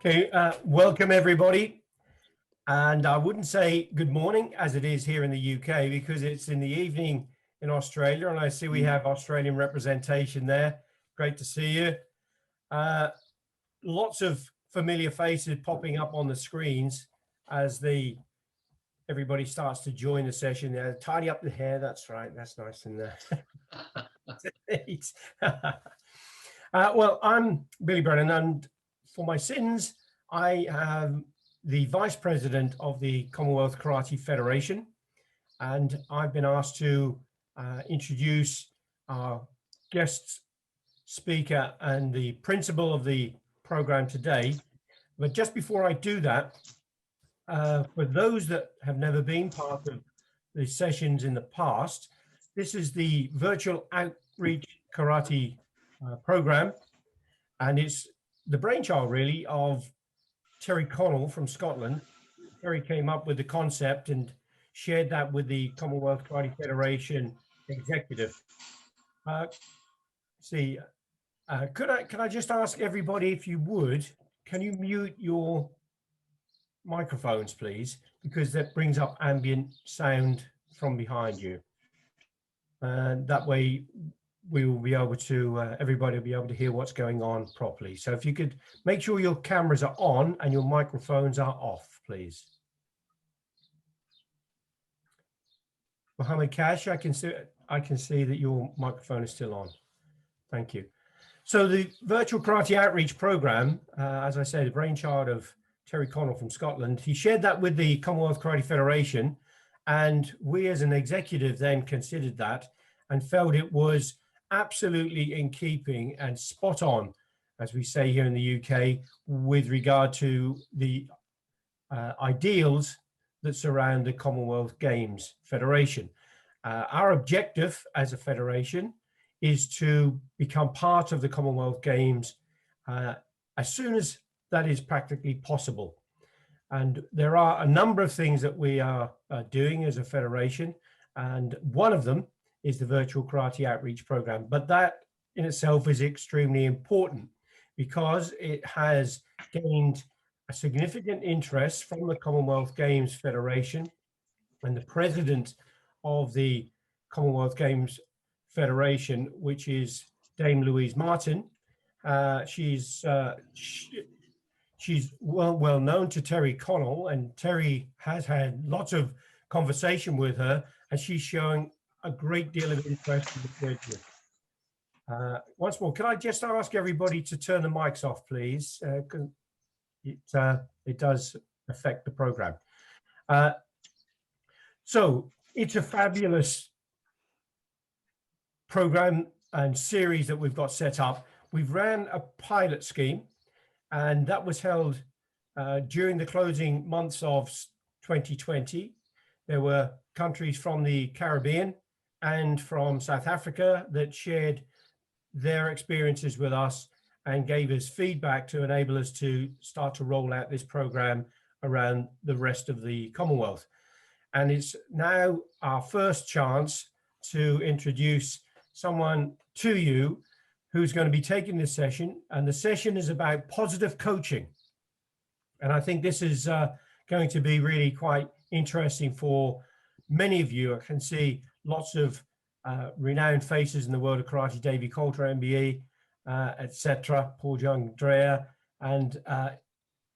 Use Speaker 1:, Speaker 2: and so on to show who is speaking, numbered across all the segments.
Speaker 1: Okay, welcome everybody. And I wouldn't say good morning as it is here in the UK because it's in the evening in Australia, and I see we have Australian representation there. Great to see you. Lots of familiar faces popping up on the screens as everybody starts to join the session. Tidy up the hair, that's right, that's nice and neat. Well, I'm Billy Brennan, and for my sins, I am the Vice President of the Commonwealth Karate Federation, and I've been asked to introduce our guest speaker and the principal of the program today. But just before I do that, for those that have never been part of the sessions in the past, this is the virtual outreach karate program, and it's the brainchild really of Terry Connell from Scotland. Terry came up with the concept and shared that with the Commonwealth Karate Federation executive. Could I just ask everybody, if you would, can you mute your microphones, please, because that brings up ambient sound from behind you, and that way we will be able to, everybody will be able to hear what's going on properly. So if you could make sure your cameras are on and your microphones are off, please. Mohammed Kash, I can see that your microphone is still on. Thank you. So the Virtual Karate Outreach Program, as I said, the brainchild of Terry Connell from Scotland, he shared that with the Commonwealth Karate Federation, and we as an executive then considered that and felt it was absolutely in keeping and spot on, as we say here in the UK, with regard to the ideals that surround the Commonwealth Games Federation. Our objective as a federation is to become part of the Commonwealth Games as soon as that is practically possible. And there are a number of things that we are doing as a federation, and one of them is the Virtual Karate Outreach Program. But that in itself is extremely important because it has gained a significant interest from the Commonwealth Games Federation, and the president of the Commonwealth Games Federation, which is Dame Louise Martin. She's well known to Terry Connell, and Terry has had lots of conversation with her, and she's showing a great deal of interest in the schedule. Once more, can I just ask everybody to turn the mics off, please? It does affect the program. So it's a fabulous program and series that we've got set up. We've ran a pilot scheme, and that was held during the closing months of 2020. There were countries from the Caribbean and from South Africa that shared their experiences with us and gave us feedback to enable us to start to roll out this program around the rest of the Commonwealth. And it's now our first chance to introduce someone to you who's going to be taking this session, and the session is about positive coaching. And I think this is going to be really quite interesting for many of you. I can see lots of renowned faces in the world of karate: Davey Coulter, MBE, etc., Paul Young, Drea, and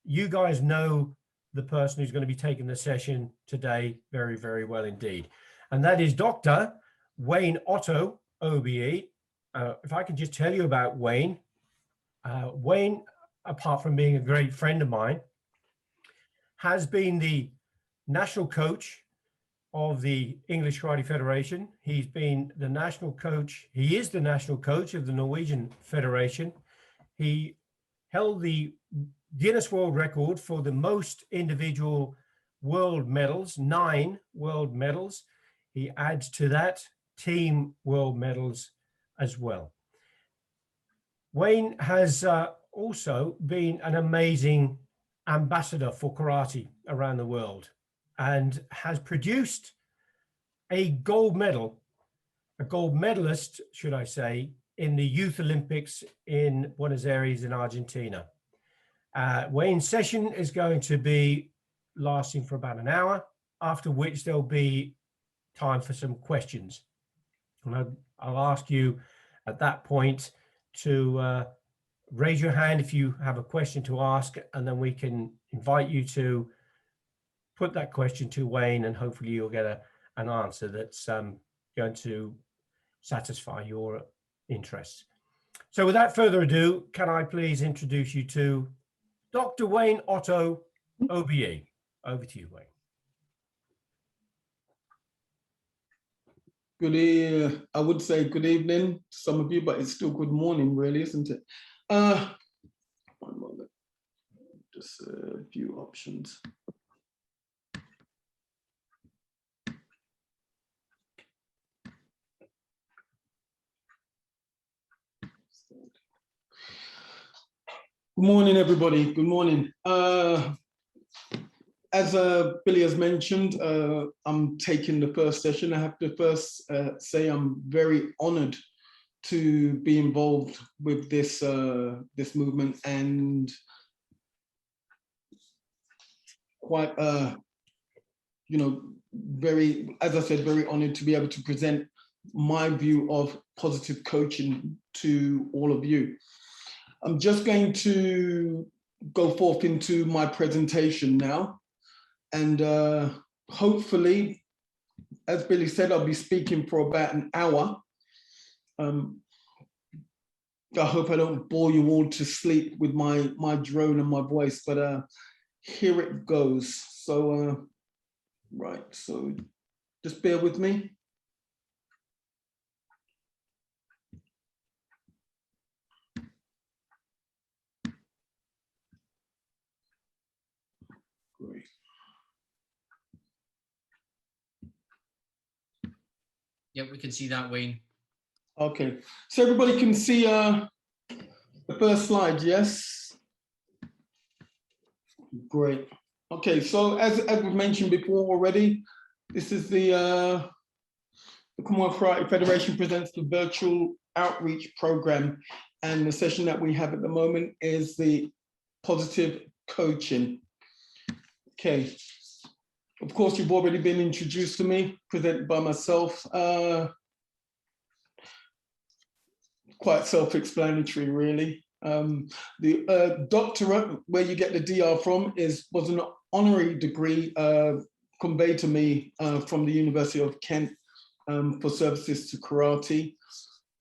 Speaker 1: you guys know the person who's going to be taking the session today very, very well indeed. And that is Dr. Wayne Otto, OBE. If I can just tell you about Wayne. Wayne, apart from being a great friend of mine, has been the national coach of the English Karate Federation. He's been the national coach. He is the national coach of the Norwegian Federation. He held the Guinness World Record for the most individual world medals, 9 world medals. He adds to that team world medals as well. Wayne has also been an amazing ambassador for karate around the world and has produced a gold medalist, should I say, in the Youth Olympics in Buenos Aires in Argentina. Wayne's session is going to be lasting for about an hour, after which there'll be time for some questions. And I'll ask you at that point to raise your hand if you have a question to ask, and then we can invite you to put that question to Wayne, and hopefully you'll get an answer that's going to satisfy your interests. So without further ado, can I please introduce you to Dr. Wayne Otto, OBE. Over to you, Wayne.
Speaker 2: I would say good evening to some of you, but it's still good morning, really, isn't it? One moment, just a few options. Good morning, everybody. Good morning. As Billy has mentioned, I'm taking the first session. I have to first say I'm very honored to be involved with this this movement, and quite, you know, very, as I said, very honored to be able to present my view of positive coaching to all of you. I'm just going to go forth into my presentation now. And hopefully, as Billy said, I'll be speaking for about an hour. I hope I don't bore you all to sleep with my drone and my voice, but here it goes. So, right, so just bear with me. Great.
Speaker 3: Yep, we can see that, Wayne.
Speaker 2: Okay, so everybody can see the first slide, yes? Great. Okay, so as we've mentioned before already, this is the Commonwealth Karate Federation presents the virtual outreach program, and the session that we have at the moment is the positive coaching. Okay. Of course, you've already been introduced to me, presented by myself. Quite self-explanatory, really. The doctorate, where you get the DR from, was an honorary degree conveyed to me from the University of Kent for services to karate,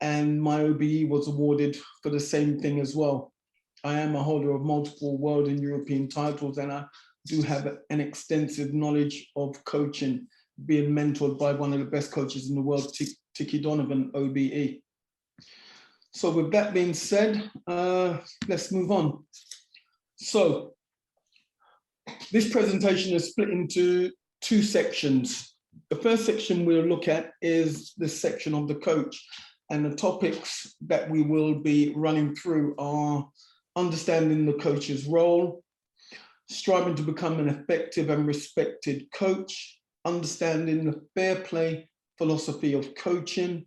Speaker 2: and my OBE was awarded for the same thing as well. I am a holder of multiple world and European titles, and I do have an extensive knowledge of coaching, being mentored by one of the best coaches in the world, Tiki Donovan, OBE. So with that being said, let's move on. So this presentation is split into two sections. The first section we'll look at is the section of the coach, and the topics that we will be running through are understanding the coach's role, striving to become an effective and respected coach, understanding the fair play philosophy of coaching,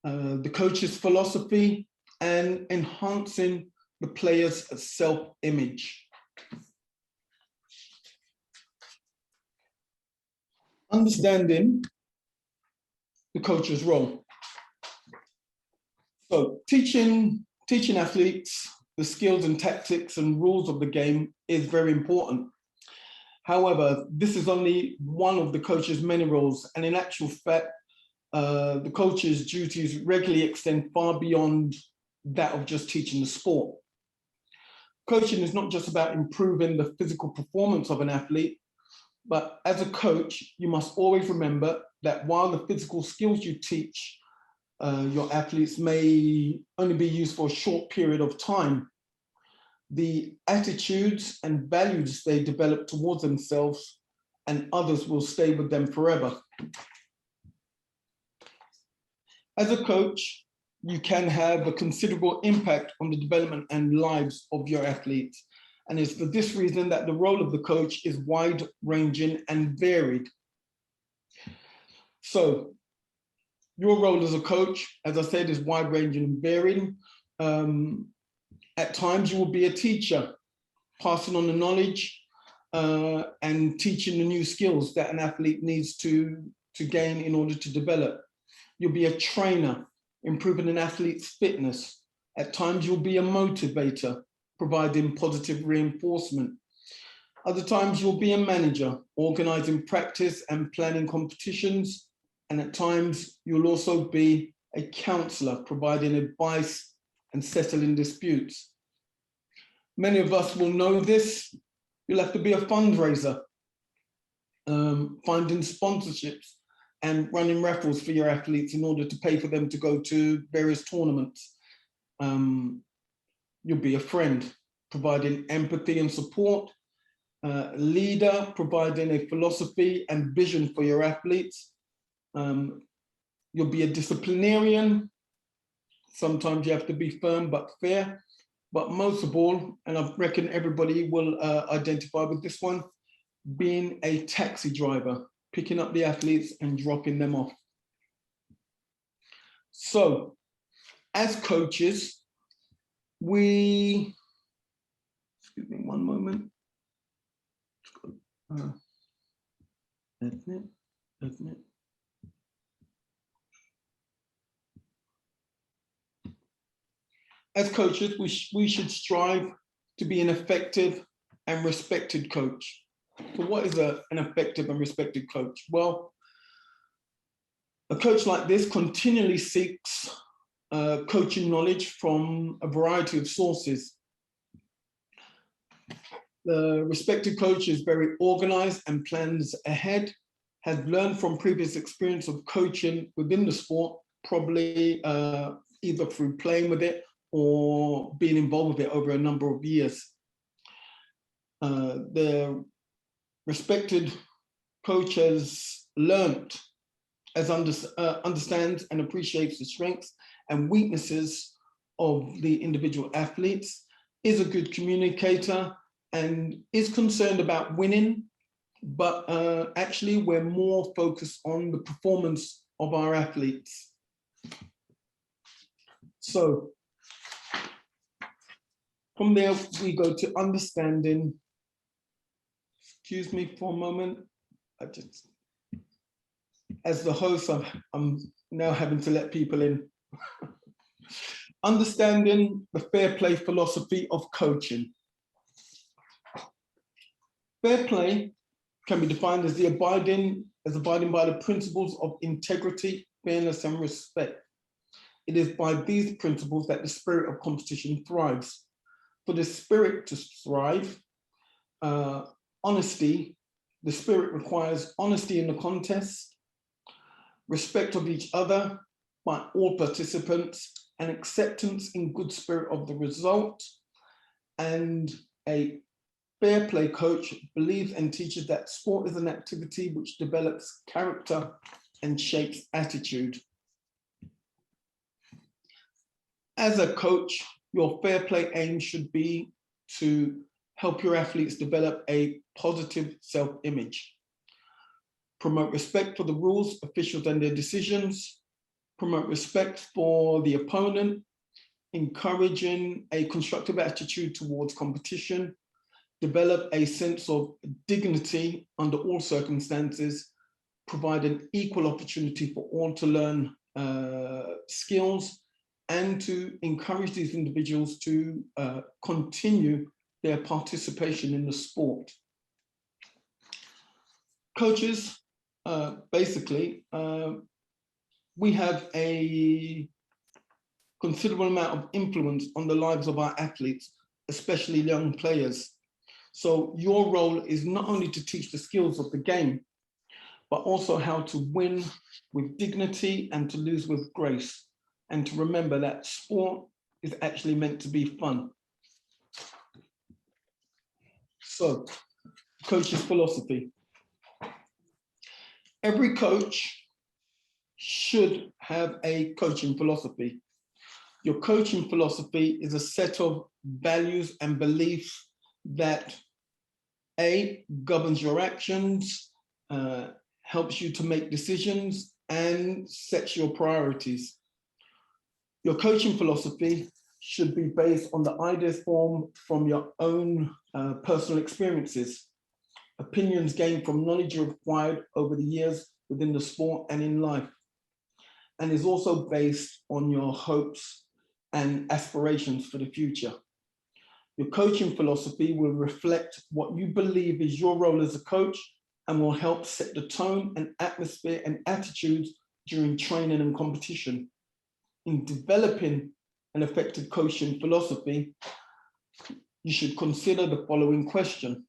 Speaker 2: the coach's philosophy, and enhancing the player's self-image. Understanding the coach's role. So teaching athletes the skills and tactics and rules of the game is very important. However, this is only one of the coach's many roles, and in actual fact, the coach's duties regularly extend far beyond that of just teaching the sport. Coaching is not just about improving the physical performance of an athlete, but as a coach, you must always remember that while the physical skills you teach your athletes may only be used for a short period of time, the attitudes and values they develop towards themselves and others will stay with them forever. As a coach, you can have a considerable impact on the development and lives of your athletes. And it's for this reason that the role of the coach is wide-ranging and varied. So your role as a coach, as I said, is wide-ranging and varied. At times you will be a teacher. passing on the knowledge and teaching the new skills that an athlete needs to gain in order to develop. You'll be a trainer, improving an athlete's fitness. At times you'll be a motivator, providing positive reinforcement. Other times you'll be a manager, organizing practice and planning competitions. And at times you'll also be a counselor, providing advice and settling disputes. Many of us will know this. You'll have to be a fundraiser, finding sponsorships and running raffles for your athletes in order to pay for them to go to various tournaments. You'll be a friend, providing empathy and support. Leader, providing a philosophy and vision for your athletes. You'll be a disciplinarian. Sometimes you have to be firm but fair. But most of all, and I reckon everybody will identify with this one, being a taxi driver, picking up the athletes and dropping them off. So, as coaches, excuse me one moment. As coaches, we should strive to be an effective and respected coach. So what is an effective and respected coach? Well, a coach like this continually seeks coaching knowledge from a variety of sources. The respected coach is very organized and plans ahead, has learned from previous experience of coaching within the sport, probably either through playing with it or being involved with it over a number of years. The respected coach has learned, understands and appreciates the strengths and weaknesses of the individual athletes, is a good communicator, and is concerned about winning, but actually we're more focused on the performance of our athletes. So from there, we go to understanding. Excuse me for a moment. As the host, I'm now having to let people in. Understanding the fair play philosophy of coaching. Fair play can be defined as abiding by the principles of integrity, fairness, and respect. It is by these principles that the spirit of competition thrives. For the spirit to thrive, honesty, the spirit requires honesty in the contest, respect of each other by all participants, and acceptance in good spirit of the result. And a fair play coach believes and teaches that sport is an activity which develops character and shapes attitude. As a coach, your fair play aim should be to help your athletes develop a positive self-image, promote respect for the rules, officials, and their decisions, promote respect for the opponent, encouraging a constructive attitude towards competition, develop a sense of dignity under all circumstances, provide an equal opportunity for all to learn skills, and to encourage these individuals to continue their participation in the sport. Coaches, basically, we have a considerable amount of influence on the lives of our athletes, especially young players. So your role is not only to teach the skills of the game, but also how to win with dignity and to lose with grace. And to remember that sport is actually meant to be fun. So, coach's philosophy. Every coach should have a coaching philosophy. Your coaching philosophy is a set of values and beliefs that A, governs your actions, helps you to make decisions, and sets your priorities. Your coaching philosophy should be based on the ideas formed from your own personal experiences, opinions gained from knowledge you acquired over the years within the sport and in life, and is also based on your hopes and aspirations for the future. Your coaching philosophy will reflect what you believe is your role as a coach and will help set the tone and atmosphere and attitudes during training and competition. In developing an effective coaching philosophy, you should consider the following question.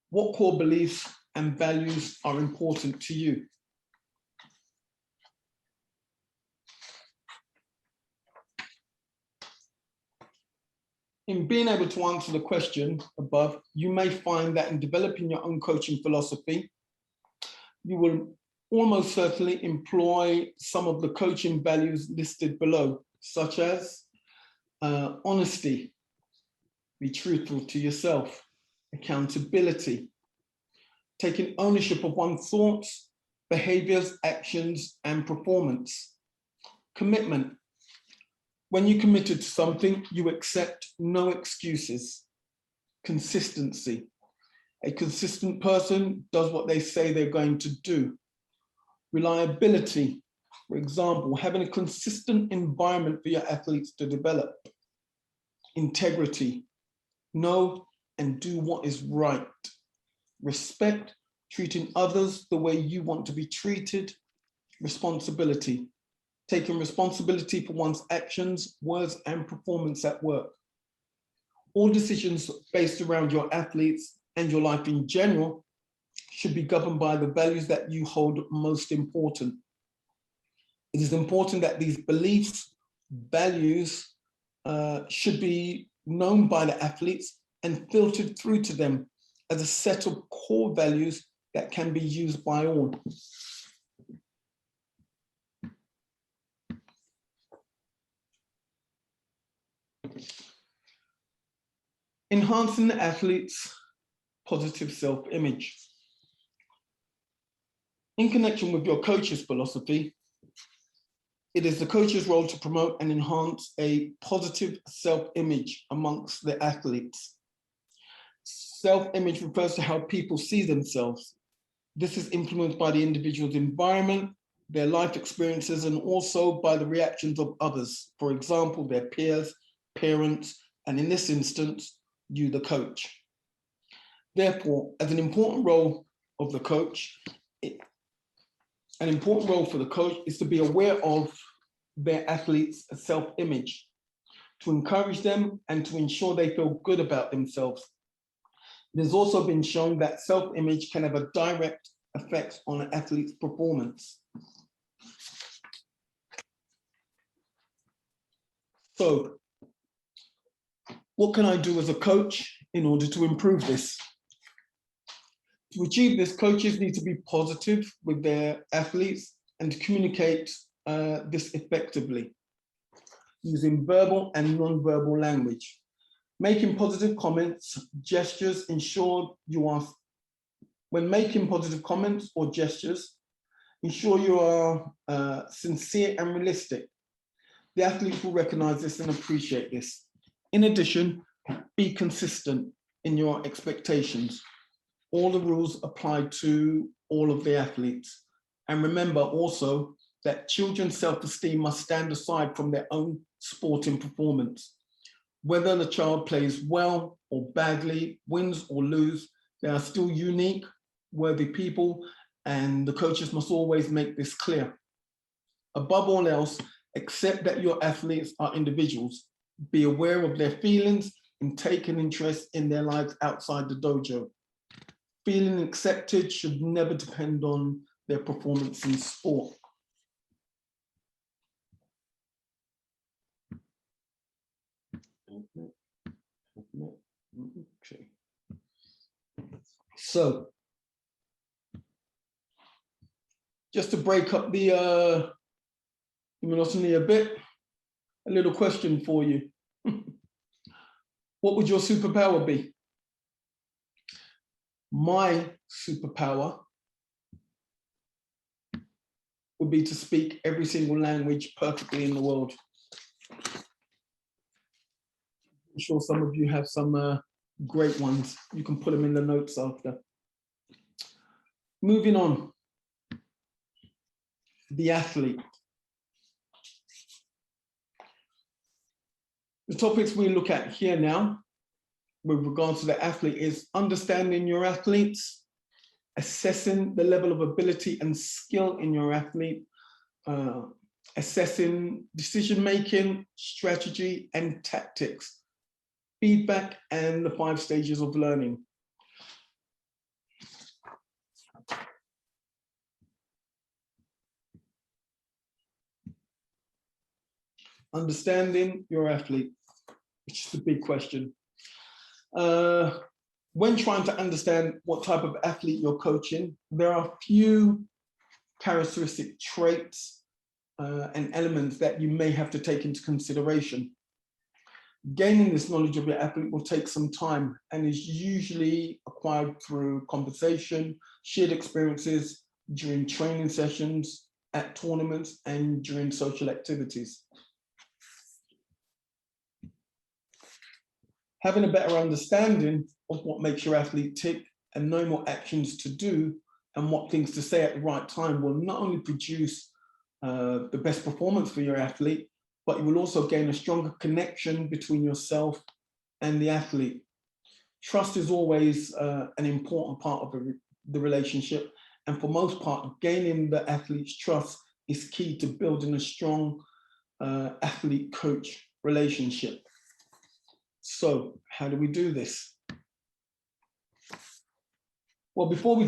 Speaker 2: What core beliefs and values are important to you? In being able to answer the question above, you may find that in developing your own coaching philosophy, you will almost certainly employ some of the coaching values listed below, such as honesty, be truthful to yourself, accountability, taking ownership of one's thoughts, behaviors, actions, and performance, commitment. When you're committed to something, you accept no excuses, consistency. A consistent person does what they say they're going to do. Reliability, for example, having a consistent environment for your athletes to develop. Integrity, know and do what is right. Respect, treating others the way you want to be treated. Responsibility, taking responsibility for one's actions, words, and performance at work. All decisions based around your athletes and your life in general should be governed by the values that you hold most important. It is important that these beliefs, values should be known by the athletes and filtered through to them as a set of core values that can be used by all. Enhancing the athlete's positive self-image. In connection with your coach's philosophy, it is the coach's role to promote and enhance a positive self-image amongst the athletes. Self-image refers to how people see themselves. This is influenced by the individual's environment, their life experiences, and also by the reactions of others. For example, their peers, parents, and in this instance, you, the coach. Therefore, as an important role of the coach, an important role for the coach is to be aware of their athletes' self-image, to encourage them and to ensure they feel good about themselves. It has also been shown that self-image can have a direct effect on an athlete's performance. So, what can I do as a coach in order to improve this? To achieve this, coaches need to be positive with their athletes and to communicate this effectively, using verbal and non-verbal language. Making positive comments, gestures, ensure you are, when making positive comments or gestures, ensure you are sincere and realistic. The athletes will recognize this and appreciate this. In addition, be consistent in your expectations. All the rules apply to all of the athletes. And remember also that children's self-esteem must stand aside from their own sporting performance. Whether the child plays well or badly, wins or lose, they are still unique, worthy people, and the coaches must always make this clear. Above all else, accept that your athletes are individuals. Be aware of their feelings and take an interest in their lives outside the dojo. Feeling accepted should never depend on their performance in sport. Okay. So, just to break up the monotony a bit, a little question for you. What would your superpower be? My superpower would be to speak every single language perfectly in the world. I'm sure some of you have some great ones. You can put them in the notes after. Moving on. The athlete. The topics we look at here now with regards to the athlete is understanding your athletes, assessing the level of ability and skill in your athlete, assessing decision-making, strategy and tactics, feedback, and the 5 stages of learning. Understanding your athlete, which is the big question. When trying to understand what type of athlete you're coaching, there are a few characteristic traits and elements that you may have to take into consideration. Gaining this knowledge of your athlete will take some time and is usually acquired through conversation, shared experiences during training sessions, at tournaments, and during social activities. Having a better understanding of what makes your athlete tick and knowing what actions to do and what things to say at the right time will not only produce the best performance for your athlete, but you will also gain a stronger connection between yourself and the athlete. Trust is always an important part of the relationship, and for most part, gaining the athlete's trust is key to building a strong athlete-coach relationship. So how do we do this? Well, before we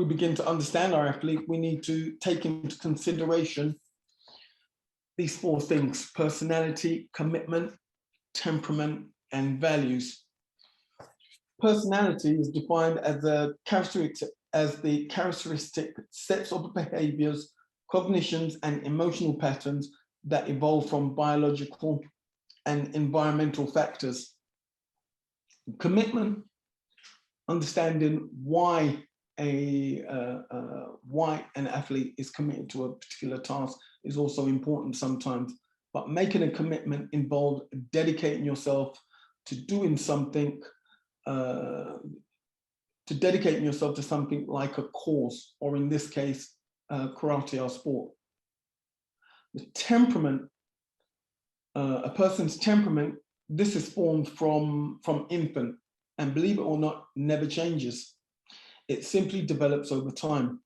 Speaker 2: begin to understand our athlete, we need to take into consideration these 4 things: personality, commitment, temperament, and values. Personality is defined as the characteristic sets of behaviors, cognitions, and emotional patterns that evolve from biological and environmental factors. Commitment, understanding why an athlete is committed to a particular task is also important sometimes, but making a commitment involves dedicating yourself to doing something, to dedicating yourself to something like a cause, or in this case, karate or sport. The temperament, a person's temperament, this is formed from infant, and believe it or not, never changes. It simply develops over time.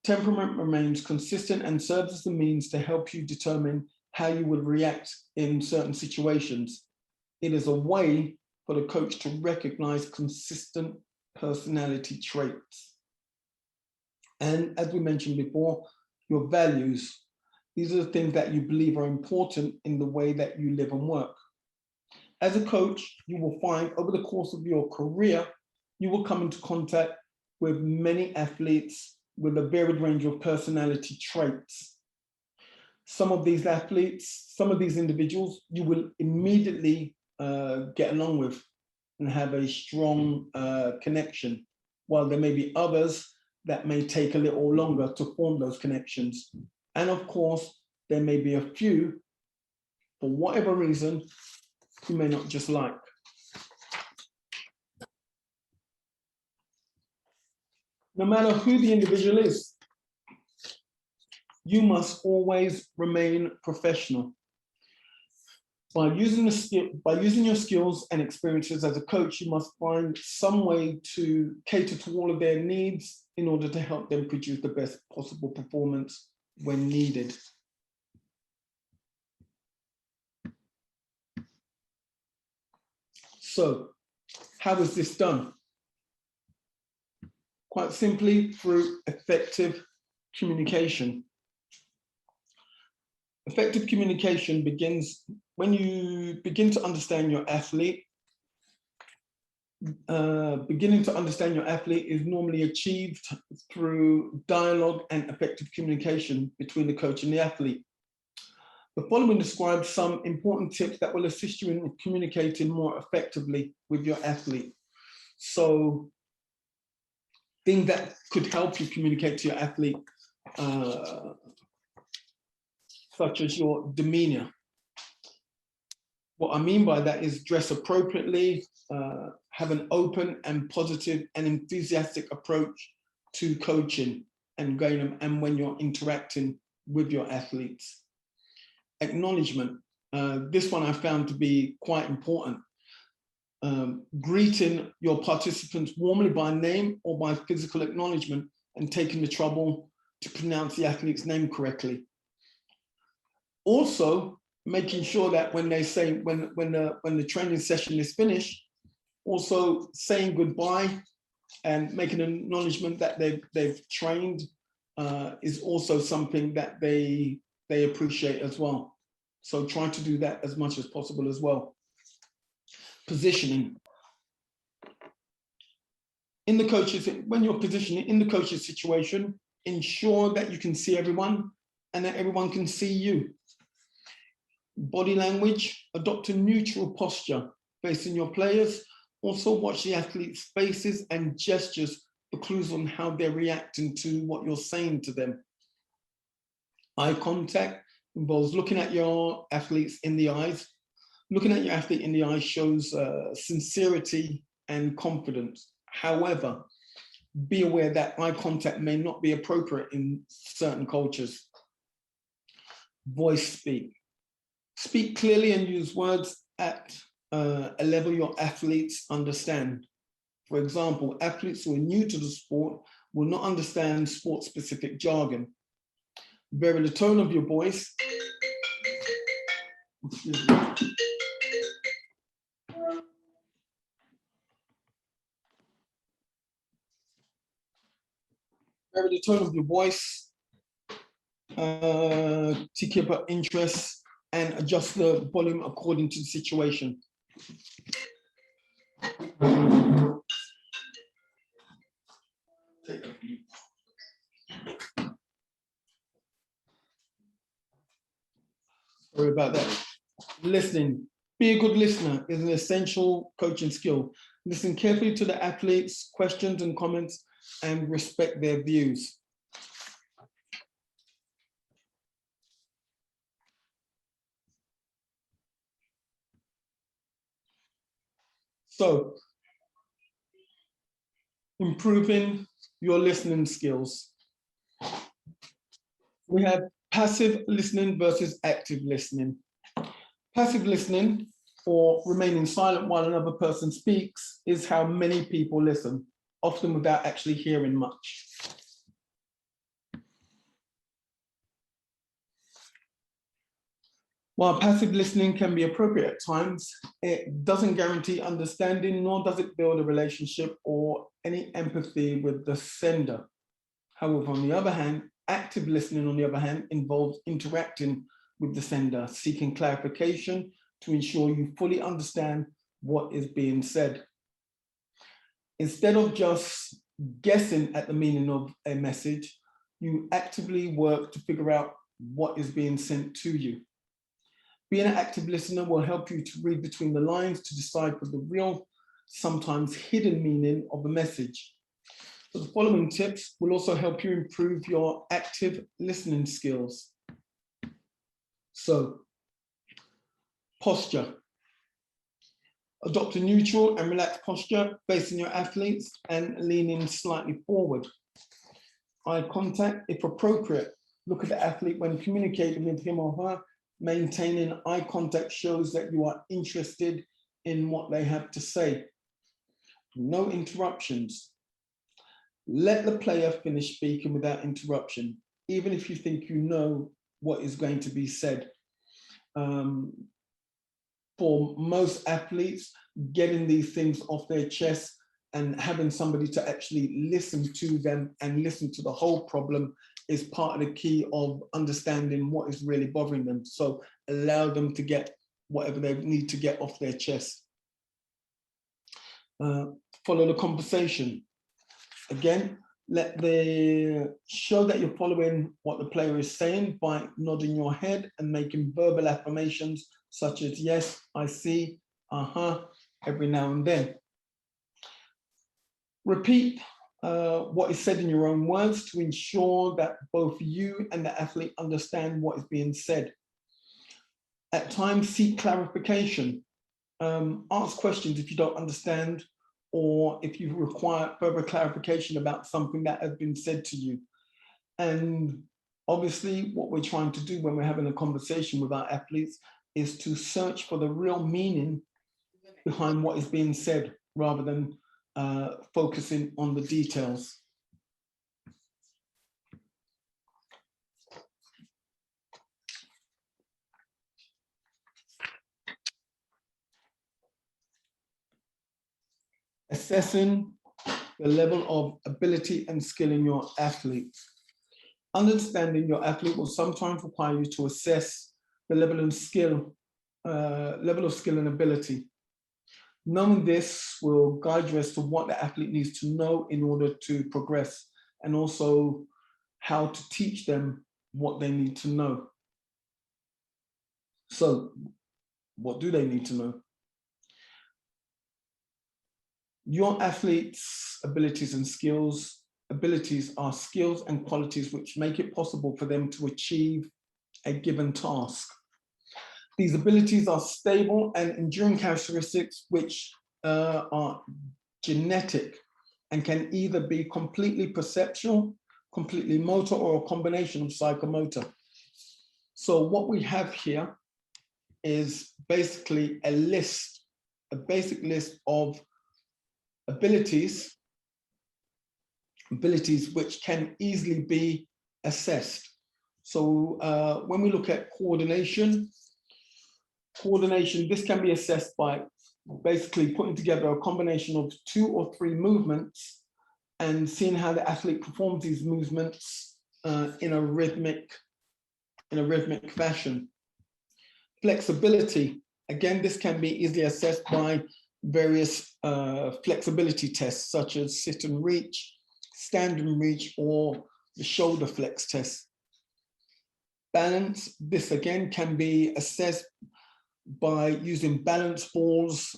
Speaker 2: Temperament remains consistent and serves as the means to help you determine how you would react in certain situations. It is a way for the coach to recognize consistent personality traits. And as we mentioned before, your values. These are the things that you believe are important in the way that you live and work. As a coach, you will find over the course of your career, you will come into contact with many athletes with a varied range of personality traits. Some of these athletes, some of these individuals, you will immediately get along with and have a strong connection, while there may be others that may take a little longer to form those connections. And of course, there may be a few, for whatever reason, you may not just like. No matter who the individual is, you must always remain professional. By using your skills and experiences as a coach, you must find some way to cater to all of their needs in order to help them produce the best possible performance when needed. So, how is this done? Quite simply, through effective communication. Effective communication begins when you begin to understand your athlete. Beginning to understand your athlete is normally achieved through dialogue and effective communication between the coach and the athlete. The following describes some important tips that will assist you in communicating more effectively with your athlete. So, things that could help you communicate to your athlete. such as your demeanor. What I mean by that is dress appropriately, have an open and positive and enthusiastic approach to coaching and going, and when you're interacting with your athletes. Acknowledgement. This one I found to be quite important. Greeting your participants warmly by name or by physical acknowledgement and taking the trouble to pronounce the athlete's name correctly. Also, making sure that when they say, when the training session is finished, also saying goodbye and making an acknowledgement that they've trained is also something that they appreciate as well. So try to do that as much as possible as well. Positioning. In the coaches, when you're positioning in the coach's situation, ensure that you can see everyone and that everyone can see you. Body language, adopt a neutral posture facing your players. Also watch the athletes' faces and gestures for clues on how they're reacting to what you're saying to them. Eye contact involves looking at your athletes in the eyes. Looking at your athlete in the eyes shows sincerity and confidence. However, be aware that eye contact may not be appropriate in certain cultures. Voice speak. Speak clearly and use words at a level your athletes understand. For example, athletes who are new to the sport will not understand sport-specific jargon. Vary the tone of your voice. Excuse me. Vary the tone of your voice to keep up interest and adjust the volume according to the situation. Sorry about that. Listening. Be a good listener is an essential coaching skill. Listen carefully to the athletes' questions and comments and respect their views. So, improving your listening skills. We have passive listening versus active listening. Passive listening, or remaining silent while another person speaks, is how many people listen, often without actually hearing much. While passive listening can be appropriate at times, it doesn't guarantee understanding, nor does it build a relationship or any empathy with the sender. However, on the other hand, active listening, on the other hand, involves interacting with the sender, seeking clarification to ensure you fully understand what is being said. Instead of just guessing at the meaning of a message, you actively work to figure out what is being sent to you. Being an active listener will help you to read between the lines to decipher the real, sometimes hidden meaning of the message. So the following tips will also help you improve your active listening skills. So, posture. Adopt a neutral and relaxed posture facing your athletes and leaning slightly forward. Eye contact, if appropriate. Look at the athlete when communicating with him or her. Maintaining eye contact shows that you are interested in what they have to say. No interruptions. Let the player finish speaking without interruption, even if you think you know what is going to be said. For most athletes, getting these things off their chest and having somebody to actually listen to them and listen to the whole problem is part of the key of understanding what is really bothering them. So allow them to get whatever they need to get off their chest. Follow the conversation. Again, show that you're following what the player is saying by nodding your head and making verbal affirmations such as yes, I see, every now and then. Repeat what is said in your own words to ensure that both you and the athlete understand what is being said. At times, seek clarification. Ask questions if you don't understand or if you require further clarification about something that has been said to you. And obviously, what we're trying to do when we're having a conversation with our athletes is to search for the real meaning behind what is being said rather than focusing on the details. Assessing the level of ability and skill in your athlete. Understanding your athlete will sometimes require you to assess the level of skill and ability. Knowing this will guide you as to what the athlete needs to know in order to progress, and also how to teach them what they need to know. So, what do they need to know? Your athlete's abilities and skills. Abilities are skills and qualities which make it possible for them to achieve a given task. These abilities are stable and enduring characteristics which are genetic and can either be completely perceptual, completely motor, or a combination of psychomotor. So what we have here is basically a basic list of abilities which can easily be assessed. So when we look at coordination, this can be assessed by basically putting together a combination of 2 or 3 movements and seeing how the athlete performs these movements in a rhythmic fashion. Flexibility, again, this can be easily assessed by various flexibility tests such as sit and reach, stand and reach, or the shoulder flex test. Balance, this again can be assessed by using balance balls,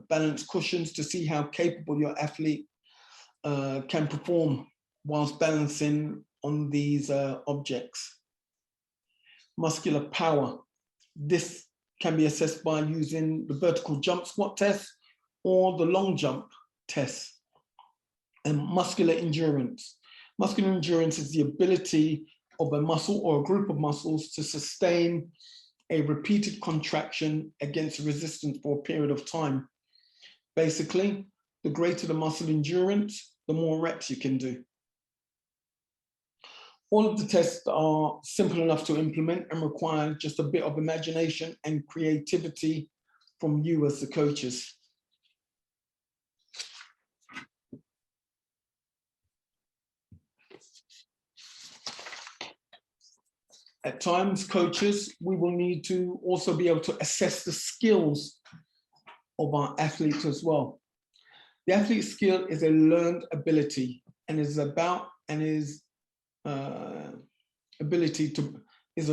Speaker 2: balance cushions to see how capable your athlete can perform whilst balancing on these objects. Muscular power, this can be assessed by using the vertical jump squat test or the long jump test. And muscular endurance. Muscular endurance is the ability of a muscle or a group of muscles to sustain a repeated contraction against resistance for a period of time. Basically, the greater the muscle endurance, the more reps you can do. All of the tests are simple enough to implement and require just a bit of imagination and creativity from you as the coaches. At times, coaches, we will need to also be able to assess the skills of our athletes as well. The athlete's skill is a learned ability and is a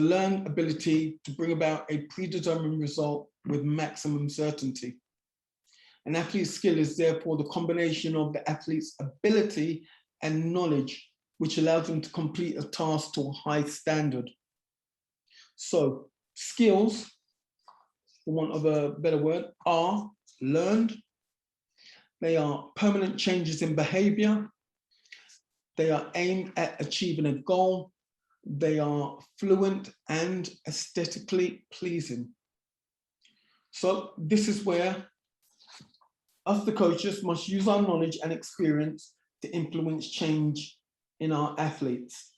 Speaker 2: learned ability to bring about a predetermined result with maximum certainty. An athlete's skill is therefore the combination of the athlete's ability and knowledge, which allows them to complete a task to a high standard. So skills, for want of a better word, are learned. They are permanent changes in behavior. They are aimed at achieving a goal. They are fluent and aesthetically pleasing. So this is where us, the coaches, must use our knowledge and experience to influence change in our athletes.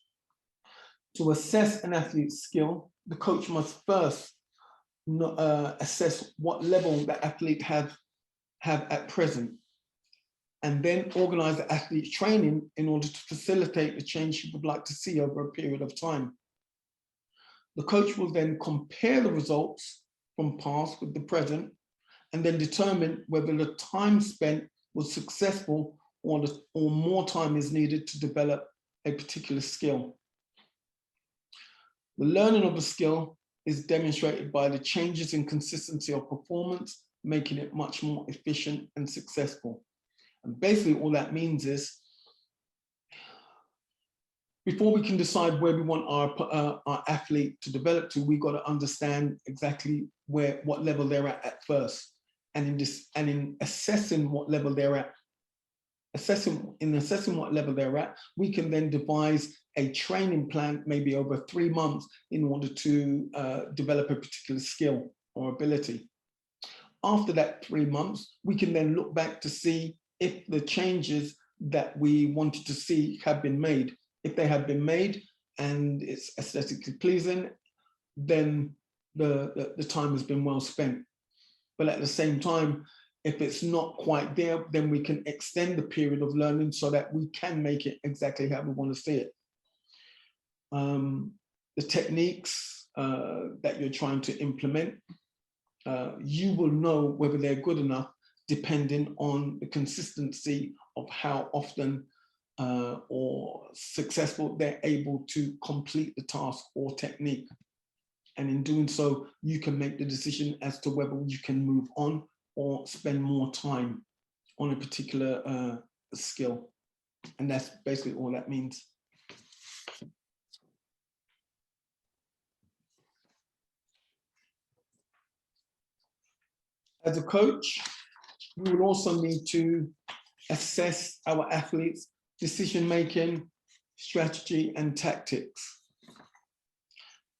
Speaker 2: To assess an athlete's skill, the coach must first assess what level the athlete have at present, and then organize the athlete's training in order to facilitate the change he would like to see over a period of time. The coach will then compare the results from past with the present, and then determine whether the time spent was successful or more time is needed to develop a particular skill. The learning of the skill is demonstrated by the changes in consistency of performance, making it much more efficient and successful. And basically all that means is before we can decide where we want our athlete to develop to, we've got to understand exactly what level they're at first. And in assessing what level they're at, assessing what level they're at, we can then devise a training plan, maybe over 3 months, in order to develop a particular skill or ability. After that 3 months, we can then look back to see if the changes that we wanted to see have been made. If they have been made and it's aesthetically pleasing, then the time has been well spent. But at the same time, if it's not quite there, then we can extend the period of learning so that we can make it exactly how we want to see it. The techniques that you're trying to implement, you will know whether they're good enough depending on the consistency of how often or successful they're able to complete the task or technique. And in doing so, you can make the decision as to whether you can move on or spend more time on a particular skill. And that's basically all that means. As a coach, we will also need to assess our athletes' decision-making, strategy, and tactics.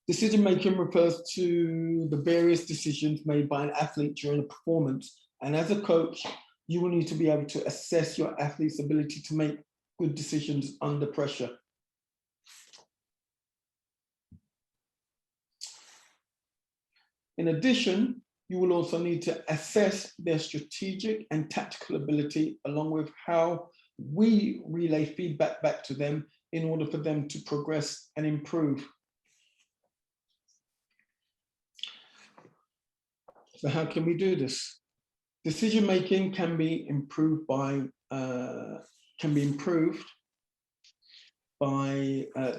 Speaker 2: Decision-making refers to the various decisions made by an athlete during a performance. And as a coach, you will need to be able to assess your athlete's ability to make good decisions under pressure. In addition, you will also need to assess their strategic and tactical ability, along with how we relay feedback back to them in order for them to progress and improve. So how can we do this? Decision-making can be improved by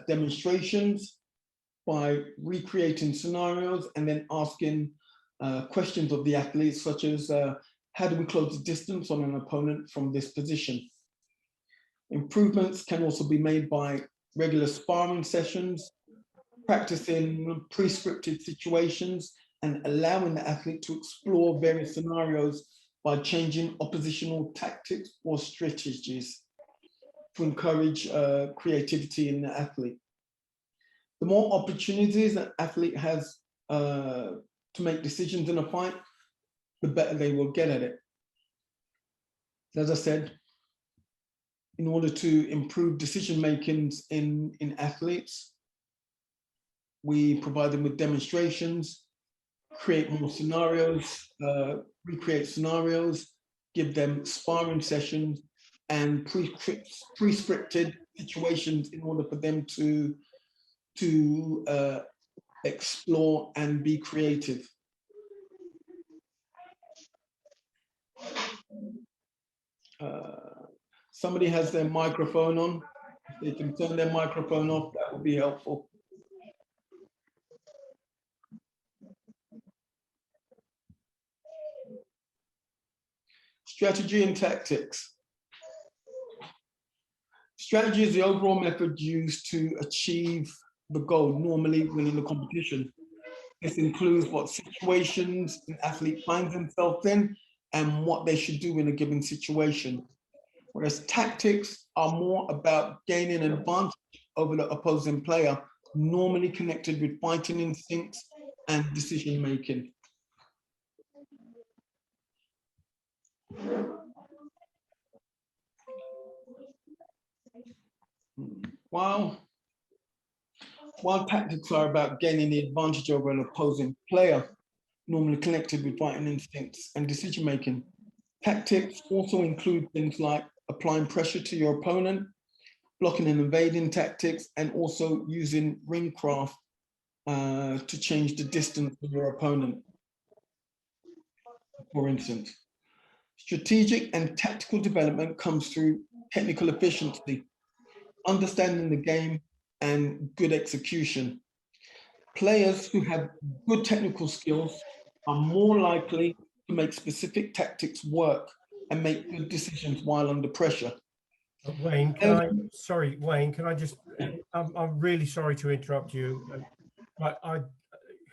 Speaker 2: demonstrations, by recreating scenarios, and then asking questions of the athletes, such as how do we close the distance on an opponent from this position? Improvements can also be made by regular sparring sessions, practicing pre-scripted situations, and allowing the athlete to explore various scenarios by changing oppositional tactics or strategies to encourage creativity in the athlete. The more opportunities an athlete has to make decisions in a fight, the better they will get at it. As I said, in order to improve decision makings in athletes, we provide them with demonstrations, create more scenarios, recreate scenarios, give them sparring sessions and pre-scripted situations in order for them to explore and be creative. Somebody has their microphone on. If they can turn their microphone off, that would be helpful. Strategy and tactics. Strategy is the overall method used to achieve the goal, normally winning the competition. This includes what situations an athlete finds themselves in and what they should do in a given situation. Whereas tactics are more about gaining an advantage over the opposing player, normally connected with fighting instincts and decision making. While tactics are about gaining the advantage over an opposing player, normally connected with fighting instincts and decision making, tactics also include things like applying pressure to your opponent, blocking and evading tactics, and also using ring craft to change the distance of your opponent. For instance, strategic and tactical development comes through technical efficiency, understanding the game, and good execution. Players who have good technical skills are more likely to make specific tactics work and make good decisions while under pressure.
Speaker 1: Wayne, sorry, Wayne, can I just, I'm really sorry to interrupt you, but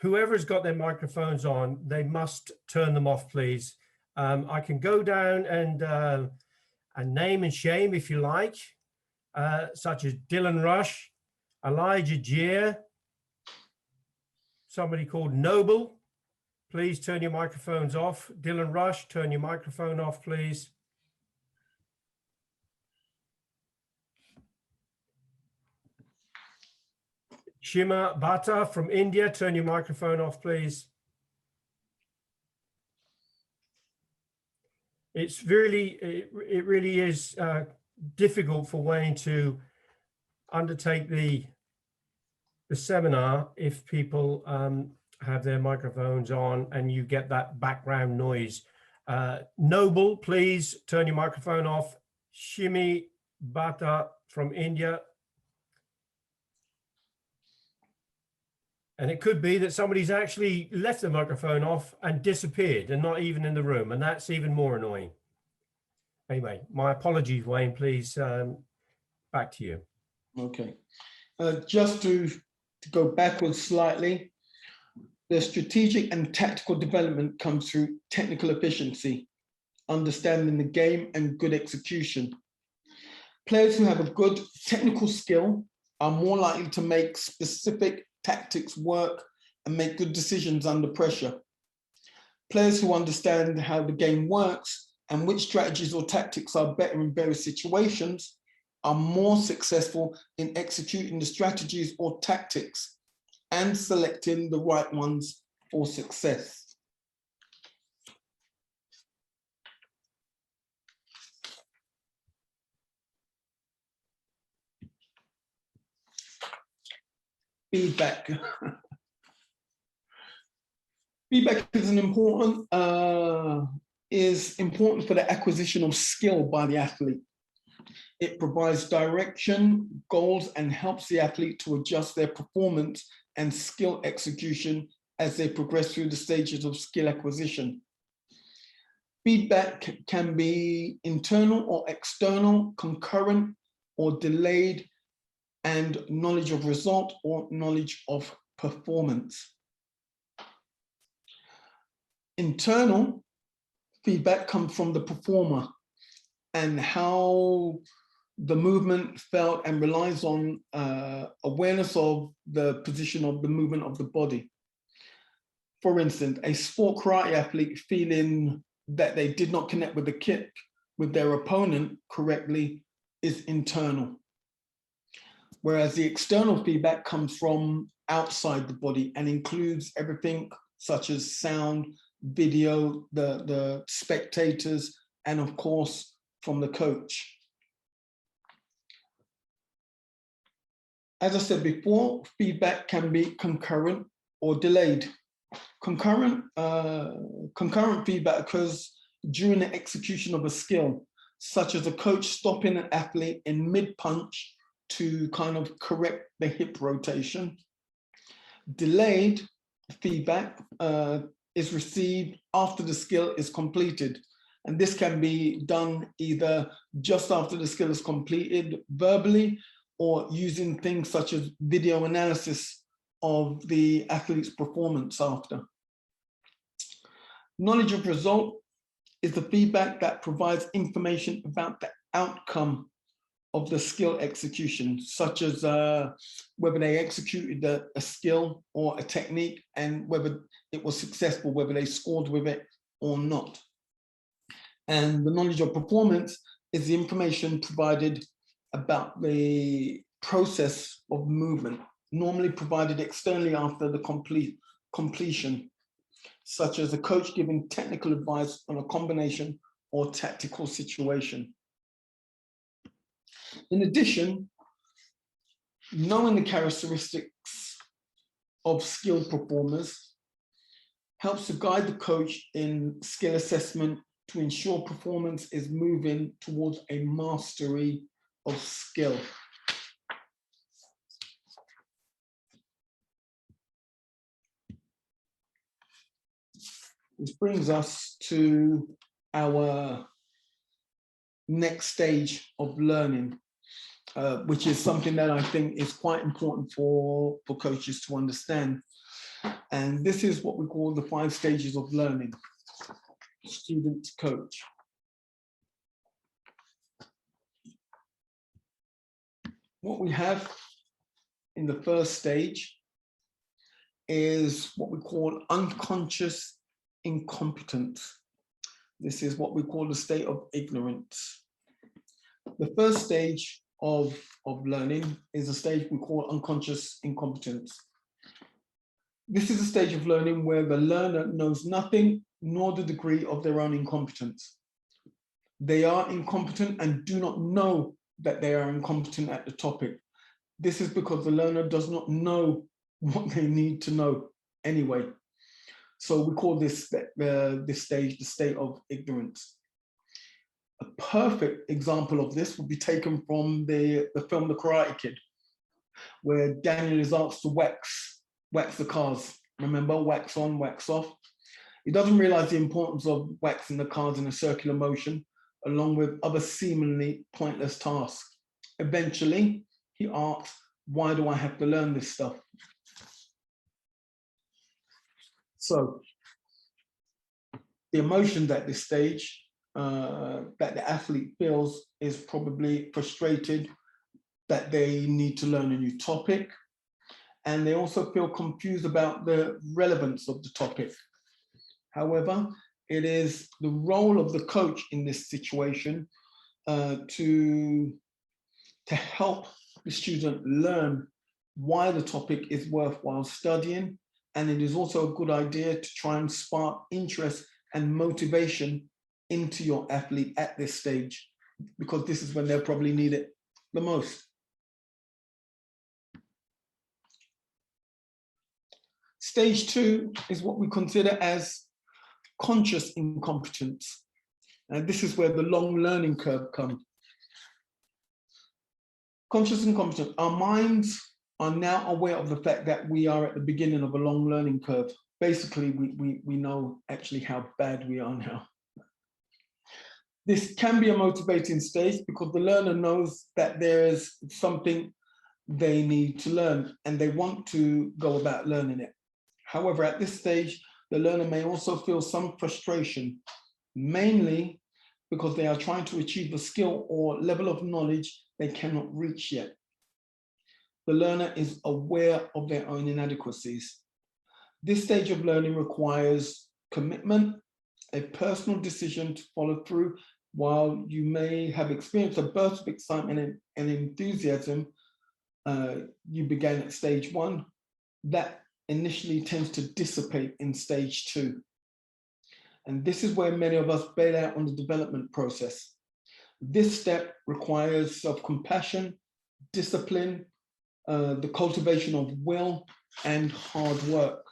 Speaker 1: whoever's got their microphones on, they must turn them off, please. I can go down and name and shame if you like, such as Dylan Rush, Elijah Jeer, somebody called Noble. Please turn your microphones off. Dylan Rush, turn your microphone off, please. Shima Bhatta from India, turn your microphone off, please. It's really, it really is difficult for Wayne to undertake the seminar if people have their microphones on and you get that background noise. Noble, please turn your microphone off. Shimi Bhatta from India. And it could be that somebody's actually left the microphone off and disappeared and not even in the room. And that's even more annoying. Anyway, my apologies, Wayne, please, back to you.
Speaker 2: Okay. Just to go backwards slightly, the strategic and tactical development comes through technical efficiency, understanding the game and good execution. Players who have a good technical skill are more likely to make specific tactics work and make good decisions under pressure. Players who understand how the game works and which strategies or tactics are better in various situations are more successful in executing the strategies or tactics and selecting the right ones for success. Feedback. Feedback is important for the acquisition of skill by the athlete. It provides direction, goals, and helps the athlete to adjust their performance and skill execution as they progress through the stages of skill acquisition. Feedback can be internal or external, concurrent or delayed, and knowledge of result or knowledge of performance. Internal feedback comes from the performer and how the movement felt and relies on awareness of the position of the movement of the body. For instance, a sport karate athlete feeling that they did not connect with the kick with their opponent correctly is internal. Whereas the external feedback comes from outside the body and includes everything such as sound, video, the spectators, and of course, from the coach. As I said before, feedback can be concurrent or delayed. Concurrent feedback occurs during the execution of a skill, such as a coach stopping an athlete in mid-punch to kind of correct the hip rotation. Delayed feedback is received after the skill is completed. And this can be done either just after the skill is completed verbally or using things such as video analysis of the athlete's performance after. Knowledge of result is the feedback that provides information about the outcome of the skill execution, such as whether they executed a skill or a technique and whether it was successful, whether they scored with it or not. And the knowledge of performance is the information provided about the process of movement, normally provided externally after the completion, such as a coach giving technical advice on a combination or tactical situation. In addition, knowing the characteristics of skilled performers helps to guide the coach in skill assessment to ensure performance is moving towards a mastery of skill. This brings us to our next stage of learning, which is something that I think is quite important for coaches to understand. And this is what we call the 5 stages of learning. Student to coach. What we have in the first stage is what we call unconscious incompetence. This is what we call the state of ignorance. The first stage of learning is a stage we call unconscious incompetence. This is a stage of learning where the learner knows nothing nor the degree of their own incompetence. They are incompetent and do not know that they are incompetent at the topic. This is because the learner does not know what they need to know anyway. So we call this stage the state of ignorance. A perfect example of this would be taken from the film The Karate Kid, where Daniel is asked to wax the cars. Remember, wax on, wax off. He doesn't realize the importance of waxing the cars in a circular motion, along with other seemingly pointless tasks. Eventually, he asks, why do I have to learn this stuff? So the emotions at this stage that the athlete feels is probably frustrated that they need to learn a new topic. And they also feel confused about the relevance of the topic. However, it is the role of the coach in this situation to help the student learn why the topic is worthwhile studying. And it is also a good idea to try and spark interest and motivation into your athlete at this stage, because this is when they'll probably need it the most. Stage 2 is what we consider as conscious incompetence. And this is where the long learning curve comes. Conscious incompetence, our minds are now aware of the fact that we are at the beginning of a long learning curve. Basically, we know actually how bad we are now. This can be a motivating stage because the learner knows that there is something they need to learn and they want to go about learning it. However, at this stage, the learner may also feel some frustration, mainly because they are trying to achieve a skill or level of knowledge they cannot reach yet. The learner is aware of their own inadequacies. This stage of learning requires commitment, a personal decision to follow through. While you may have experienced a burst of excitement and enthusiasm you began at stage 1, that initially tends to dissipate in stage 2. And this is where many of us bail out on the development process. This step requires self-compassion, discipline, the cultivation of will, and hard work.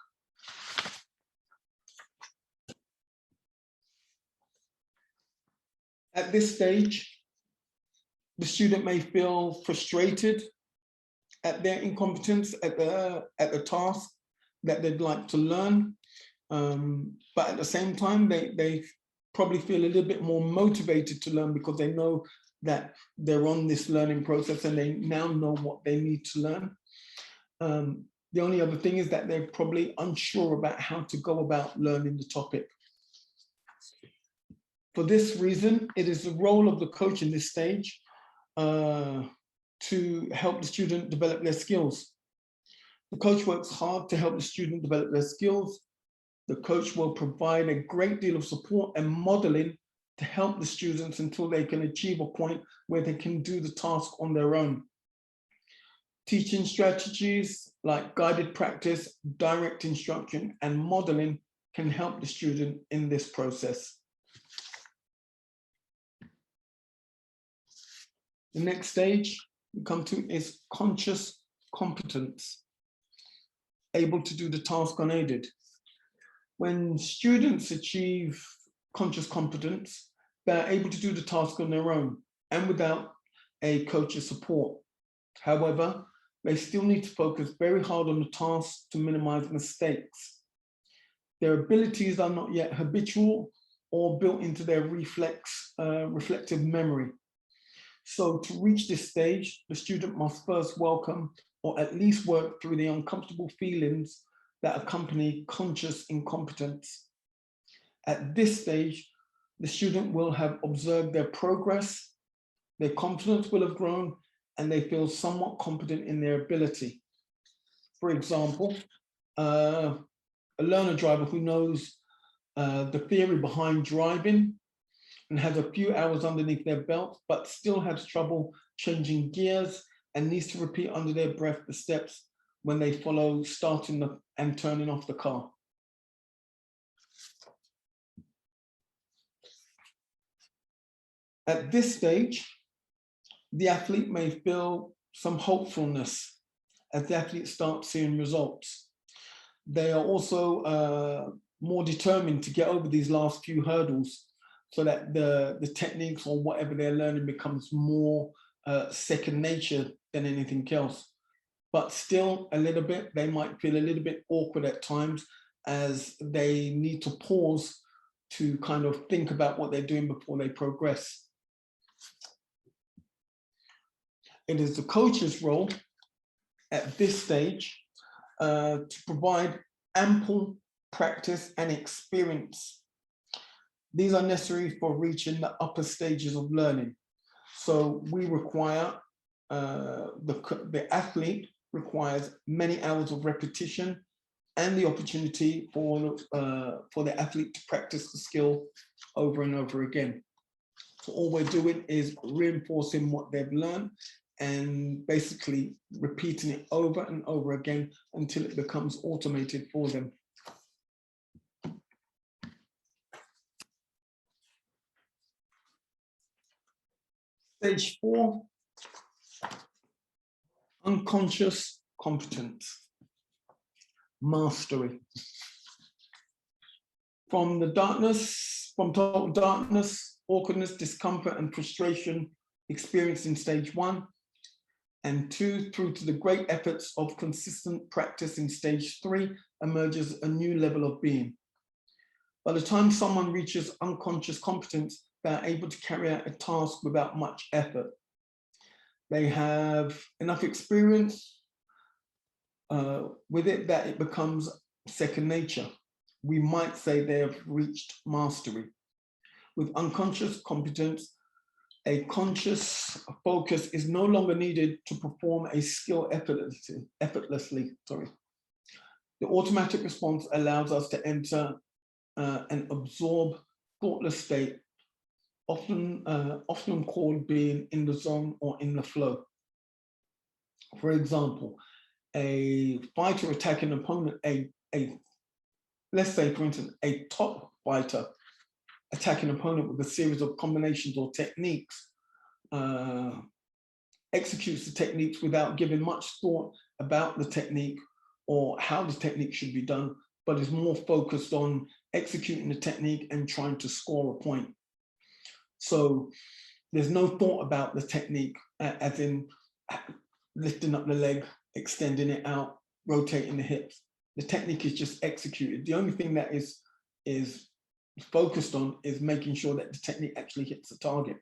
Speaker 2: At this stage, the student may feel frustrated at their incompetence at the task that they'd like to learn. But at the same time, they probably feel a little bit more motivated to learn because they know that they're on this learning process and they now know what they need to learn. The only other thing is that they're probably unsure about how to go about learning the topic. For this reason, it is the role of the coach in this stage to help the student develop their skills. The coach works hard to help the student develop their skills. The coach will provide a great deal of support and modeling to help the students until they can achieve a point where they can do the task on their own. Teaching strategies like guided practice, direct instruction, and modeling can help the student in this process. The next stage we come to is conscious competence, able to do the task unaided. When students achieve conscious competence, they're able to do the task on their own and without a coach's support. However, they still need to focus very hard on the task to minimize mistakes. Their abilities are not yet habitual or built into their reflective memory. So to reach this stage, the student must first welcome or at least work through the uncomfortable feelings that accompany conscious incompetence. At this stage, the student will have observed their progress, their confidence will have grown, and they feel somewhat competent in their ability. For example, a learner driver who knows the theory behind driving and has a few hours underneath their belt, but still has trouble changing gears and needs to repeat under their breath the steps when they follow starting and turning off the car. At this stage, the athlete may feel some hopefulness as the athlete starts seeing results. They are also more determined to get over these last few hurdles so that the techniques or whatever they're learning becomes more second nature than anything else. But still a little bit, they might feel a little bit awkward at times as they need to pause to kind of think about what they're doing before they progress. It is the coach's role at this stage to provide ample practice and experience. These are necessary for reaching the upper stages of learning. So we require, the athlete requires many hours of repetition and the opportunity for the athlete to practice the skill over and over again. So all we're doing is reinforcing what they've learned and basically repeating it over and over again until it becomes automated for them. Stage 4, unconscious competence, mastery. From total darkness, awkwardness, discomfort, and frustration experienced in stage 1 and 2 through to the great efforts of consistent practice in stage 3 emerges a new level of being. By the time someone reaches unconscious competence, they are able to carry out a task without much effort. They have enough experience with it that it becomes second nature. We might say they have reached mastery. With unconscious competence, a conscious focus is no longer needed to perform a skill effortlessly. The automatic response allows us to enter and absorb thoughtless state, often called being in the zone or in the flow. For example, a fighter attacking an opponent, let's say for instance, a top fighter attacking an opponent with a series of combinations or techniques, executes the techniques without giving much thought about the technique or how the technique should be done, but is more focused on executing the technique and trying to score a point. So there's no thought about the technique, as in lifting up the leg, extending it out, rotating the hips. The technique is just executed. The only thing that is focused on is making sure that the technique actually hits the target.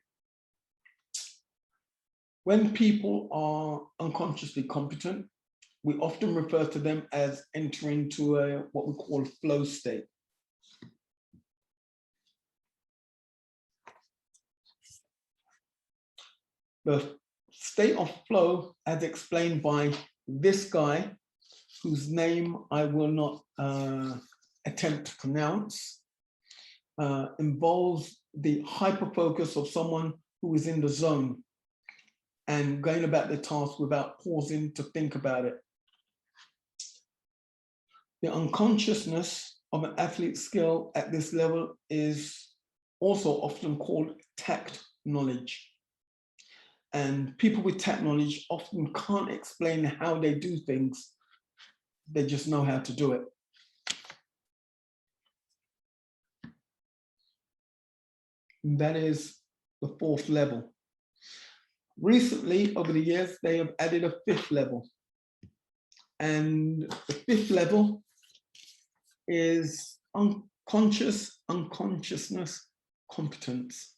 Speaker 2: When people are unconsciously competent, we often refer to them as entering to what we call flow state. The state of flow, as explained by this guy, whose name I will not attempt to pronounce, involves the hyper-focus of someone who is in the zone and going about their task without pausing to think about it. The unconsciousness of an athlete's skill at this level is also often called tact knowledge. And people with tact knowledge often can't explain how they do things. They just know how to do it. And that is the 4th level. Recently, over the years, they have added a 5th level. And the 5th level is conscious, unconsciousness, competence.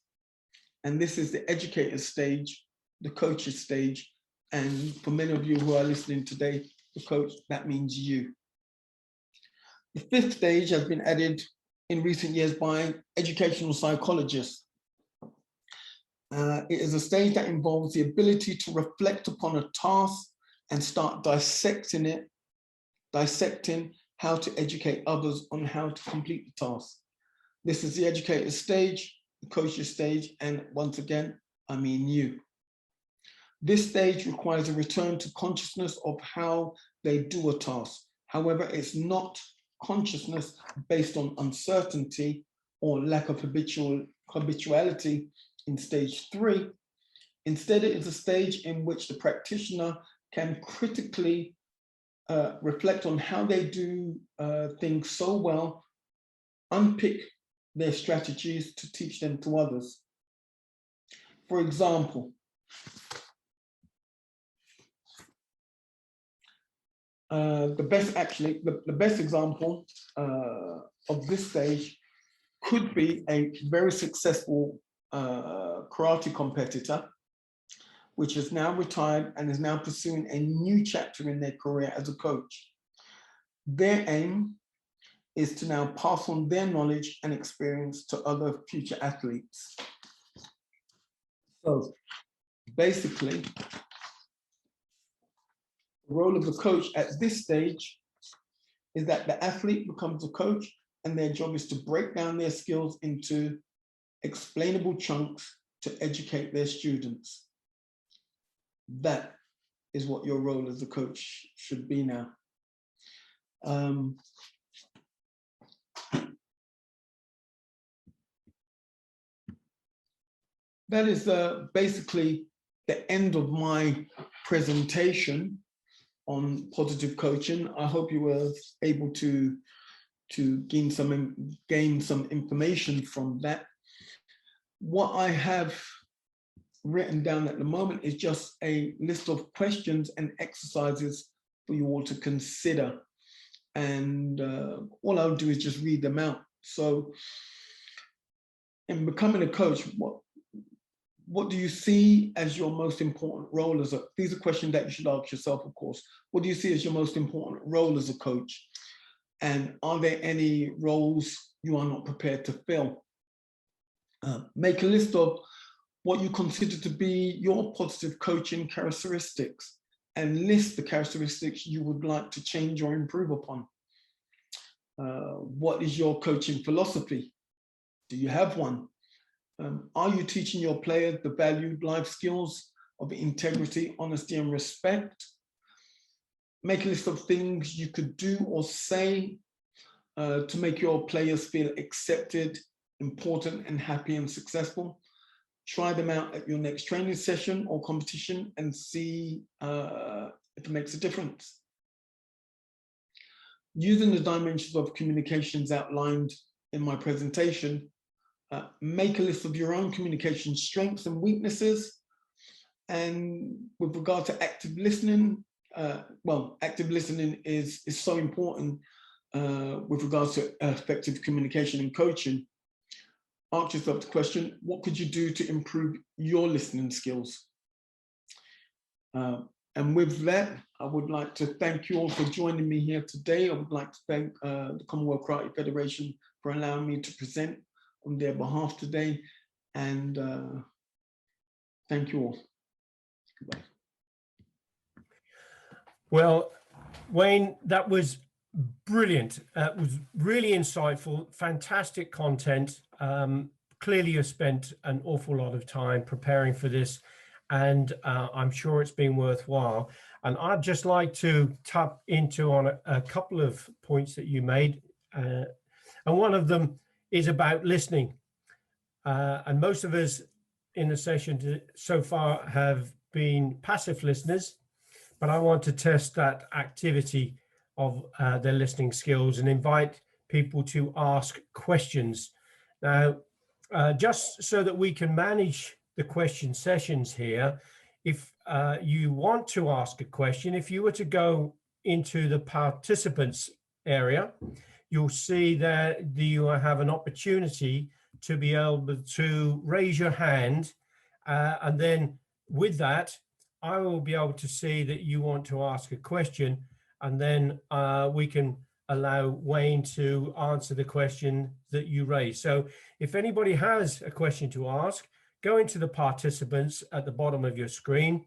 Speaker 2: And this is the educator's stage, the coach's stage. And for many of you who are listening today, the coach, that means you. The fifth stage has been added in recent years by educational psychologists. It is a stage that involves the ability to reflect upon a task and start dissecting how to educate others on how to complete the task. This is the educator's stage, the coach's stage, and once again, I mean you. This stage requires a return to consciousness of how they do a task. However, it's not consciousness based on uncertainty or lack of habituality in stage 3. Instead, it is a stage in which the practitioner can critically reflect on how they do things so well, unpick their strategies to teach them to others. For example, the best example of this stage could be a very successful karate competitor, which is now retired and is now pursuing a new chapter in their career as a coach. Their aim is to now pass on their knowledge and experience to other future athletes. So basically, the role of the coach at this stage is that the athlete becomes a coach, and their job is to break down their skills into explainable chunks to educate their students. That is what your role as a coach should be now. That is basically the end of my presentation on positive coaching. I hope you were able to gain some information from that. What I have written down at the moment is just a list of questions and exercises for you all to consider. And all I'll do is just read them out. So in becoming a coach, what do you see as your most important role as a, these are questions that you should ask yourself, of course. What do you see as your most important role as a coach? And are there any roles you are not prepared to fill? Make a list of what you consider to be your positive coaching characteristics and list the characteristics you would like to change or improve upon. What is your coaching philosophy? Do you have one? Are you teaching your players the valued life skills of integrity, honesty, and respect? Make a list of things you could do or say to make your players feel accepted, important, and happy and successful. Try them out at your next training session or competition and see if it makes a difference. Using the dimensions of communications outlined in my presentation, make a list of your own communication strengths and weaknesses. And with regard to active listening, active listening is so important with regards to effective communication and coaching. Ask yourself the question, what could you do to improve your listening skills? And with that, I would like to thank you all for joining me here today. I would like to thank the Commonwealth Karate Federation for allowing me to present on their behalf today. And thank you all. Goodbye.
Speaker 1: Well, Wayne, that was brilliant. It was really insightful, fantastic content. Clearly you've spent an awful lot of time preparing for this, and I'm sure it's been worthwhile. And I'd just like to tap into on a couple of points that you made. And one of them is about listening. And most of us in the session so far have been passive listeners, but I want to test that activity of their listening skills and invite people to ask questions. Now, just so that we can manage the question sessions here, if you want to ask a question, if you were to go into the participants area, you'll see that you have an opportunity to be able to raise your hand. And then with that, I will be able to see that you want to ask a question, and then we can allow Wayne to answer the question that you raise. So if anybody has a question to ask, go into the participants at the bottom of your screen.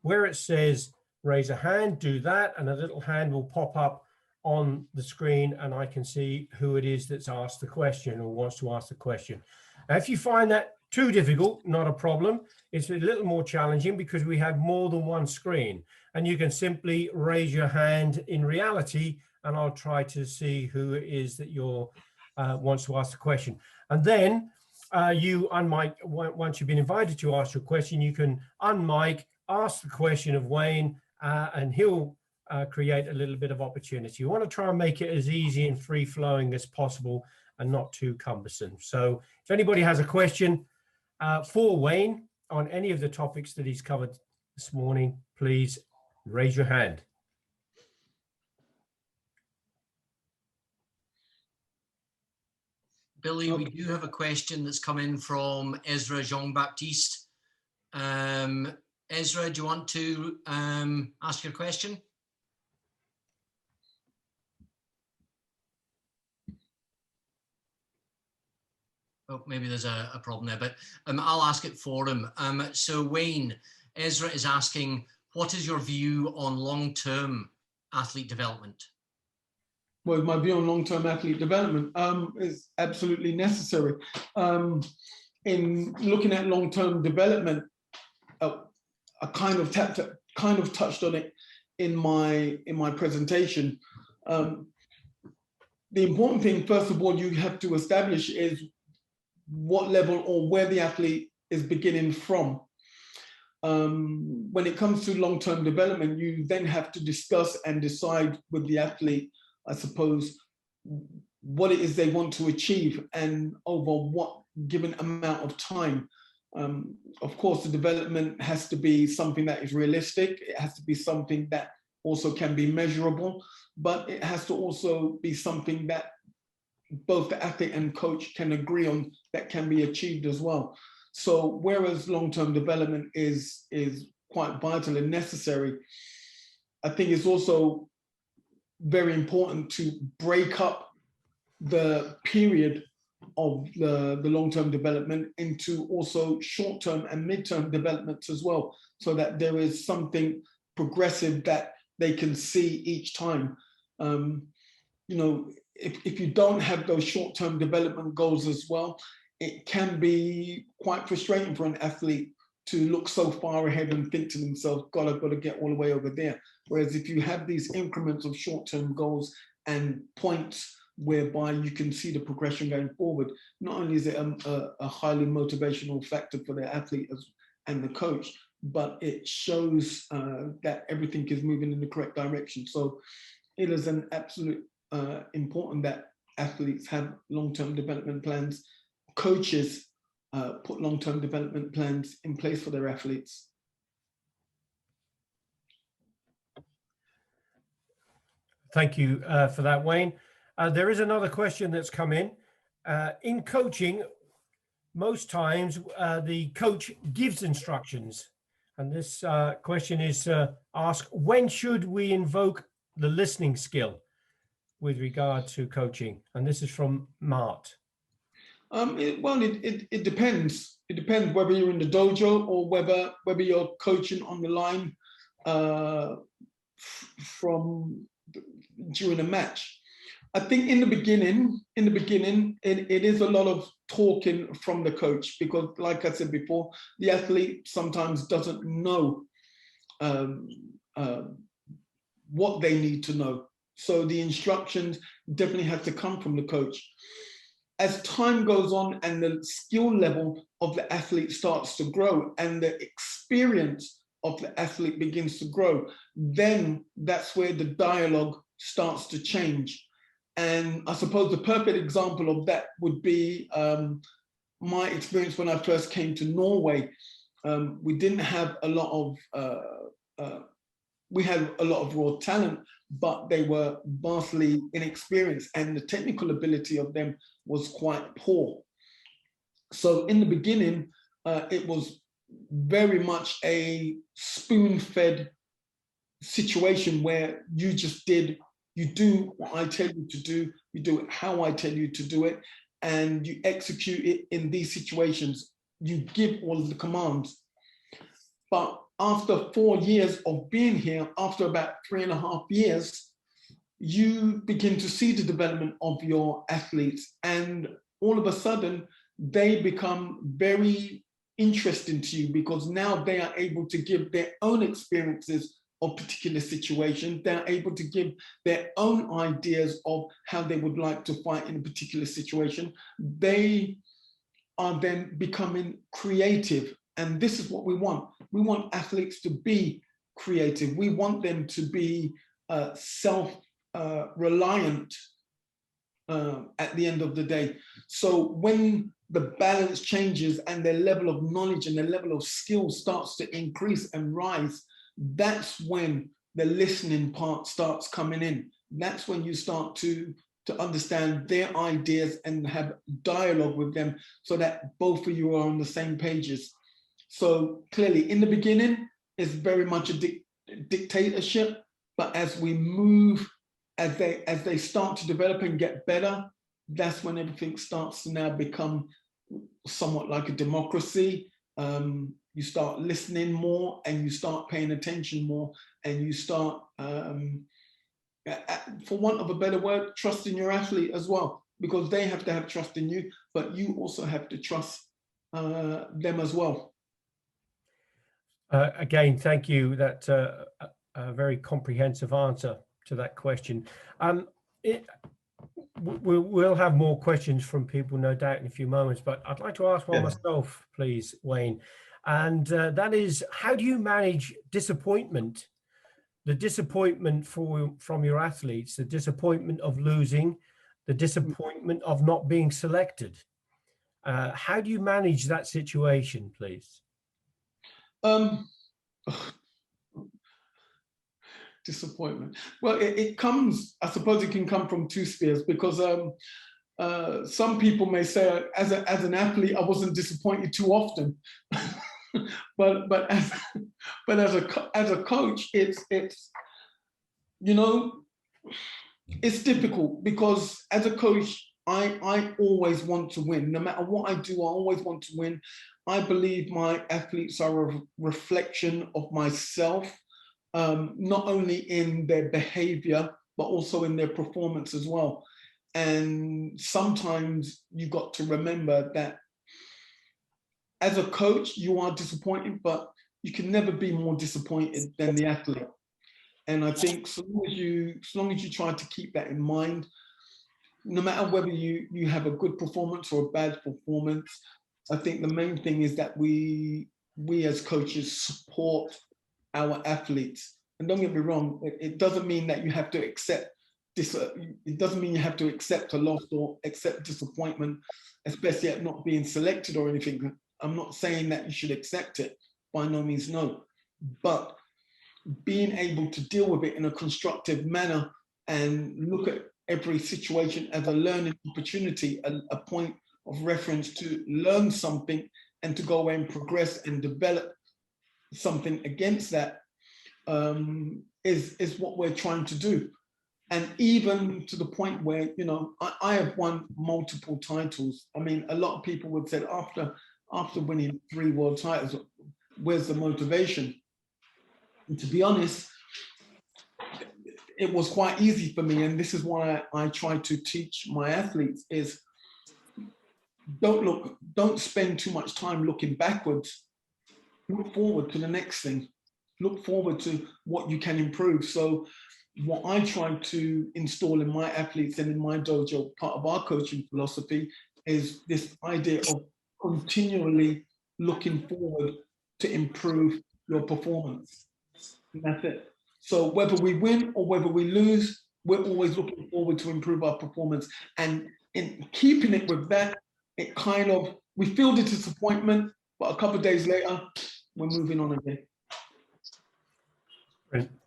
Speaker 1: Where it says raise a hand, do that, and a little hand will pop up on the screen, and I can see who it is that's asked the question or wants to ask the question. Now, if you find that too difficult, not a problem. It's a little more challenging because we have more than one screen, and you can simply raise your hand in reality, and I'll try to see who it is that wants to ask the question. And then you unmic, once you've been invited to ask your question, you can unmic, ask the question of Wayne, and he'll create a little bit of opportunity. You want to try and make it as easy and free flowing as possible and not too cumbersome. So if anybody has a question for Wayne on any of the topics that he's covered this morning, please raise your hand.
Speaker 3: Billy, we do have a question that's come in from Ezra Jean-Baptiste. Ezra, do you want to ask your question? Oh, maybe there's a problem there, but I'll ask it for him. So Wayne, Ezra is asking, what is your view on long-term athlete development?
Speaker 2: Well, my view on long-term athlete development is absolutely necessary. In looking at long-term development, I kind of touched on it in my presentation. The important thing, first of all, you have to establish is what level or where the athlete is beginning from. When it comes to long-term development, you then have to discuss and decide with the athlete, I suppose, what it is they want to achieve and over what given amount of time. Of course, the development has to be something that is realistic. It has to be something that also can be measurable, but it has to also be something that both the athlete and coach can agree on that can be achieved as well. So whereas long-term development is quite vital and necessary, I think it's also very important to break up the period of the long-term development into also short-term and mid-term developments as well, so that there is something progressive that they can see each time. You know, if you don't have those short-term development goals as well, it can be quite frustrating for an athlete to look so far ahead and think to themselves, God, I've got to get all the way over there. Whereas if you have these increments of short-term goals and points whereby you can see the progression going forward, not only is it a highly motivational factor for the athlete and the coach, but it shows that everything is moving in the correct direction. So it is an absolute important that athletes have long-term development plans. Coaches put long-term development plans in place for their athletes.
Speaker 1: Thank you for that, Wayne. There is another question that's come in. In coaching, most times the coach gives instructions. And this question is asked, when should we invoke the listening skill with regard to coaching? And this is from Mart.
Speaker 2: It depends. It depends whether you're in the dojo or whether you're coaching on the line during a match. I think in the beginning, it is a lot of talking from the coach, because like I said before, the athlete sometimes doesn't know what they need to know. So the instructions definitely have to come from the coach. As time goes on and the skill level of the athlete starts to grow and the experience of the athlete begins to grow, then that's where the dialogue starts to change. And I suppose the perfect example of that would be my experience when I first came to Norway. We didn't have a lot of, we had a lot of raw talent, but they were vastly inexperienced and the technical ability of them was quite poor. So in the beginning, it was very much a spoon-fed situation where you do what I tell you to do, you do it how I tell you to do it, and you execute it in these situations. You give all of the commands. But after 4 years of being here, after about 3.5 years, you begin to see the development of your athletes, and all of a sudden they become very interesting to you because now they are able to give their own experiences of particular situations. They're able to give their own ideas of how they would like to fight in a particular situation. They are then becoming creative. And this is what we want. We want athletes to be creative. We want them to be self-reliant at the end of the day. So when the balance changes and their level of knowledge and their level of skill starts to increase and rise, that's when the listening part starts coming in. That's when you start to understand their ideas and have dialogue with them so that both of you are on the same pages. So clearly in the beginning, it's very much a dictatorship, but as we move, as they start to develop and get better, that's when everything starts to now become somewhat like a democracy. You start listening more and you start paying attention more, and you start, for want of a better word, trusting your athlete as well, because they have to have trust in you, but you also have to trust them as well.
Speaker 1: Again, thank you. That's a very comprehensive answer to that question. We'll have more questions from people, no doubt, in a few moments, but I'd like to ask one myself, please, Wayne. And that is, how do you manage disappointment, the disappointment from your athletes, the disappointment of losing, the disappointment of not being selected? How do you manage that situation, please?
Speaker 2: Disappointment. Well, it comes, I suppose it can come from two spheres, because some people may say, as an athlete, I wasn't disappointed too often. but as a coach, it's you know, it's difficult, because as a coach, I always want to win. No matter what I do, I always want to win. I believe my athletes are a reflection of myself, not only in their behavior, but also in their performance as well. And sometimes you got to remember that as a coach, you are disappointed, but you can never be more disappointed than the athlete. And I think so long as you try to keep that in mind, no matter whether you have a good performance or a bad performance, I think the main thing is that we as coaches support our athletes. And don't get me wrong, it doesn't mean that you have to accept this. It doesn't mean you have to accept a loss or accept disappointment, especially at not being selected or anything. I'm not saying that you should accept it, by no means, no. But being able to deal with it in a constructive manner and look at every situation as a learning opportunity, a point of reference to learn something and to go away and progress and develop something against that, is what we're trying to do. And even to the point where, you know, I have won multiple titles. I mean, a lot of people would say after winning 3 world titles, where's the motivation? And to be honest, it was quite easy for me. And this is why I try to teach my athletes is don't spend too much time looking backwards. Look forward to the next thing. Look forward to what you can improve. So what I try to install in my athletes and in my dojo, part of our coaching philosophy, is this idea of continually looking forward to improve your performance. And that's it. So whether we win or whether we lose, we're always looking forward to improve our performance. And in keeping it with that, it kind of, we feel the disappointment, but a couple of days later, we're moving on again.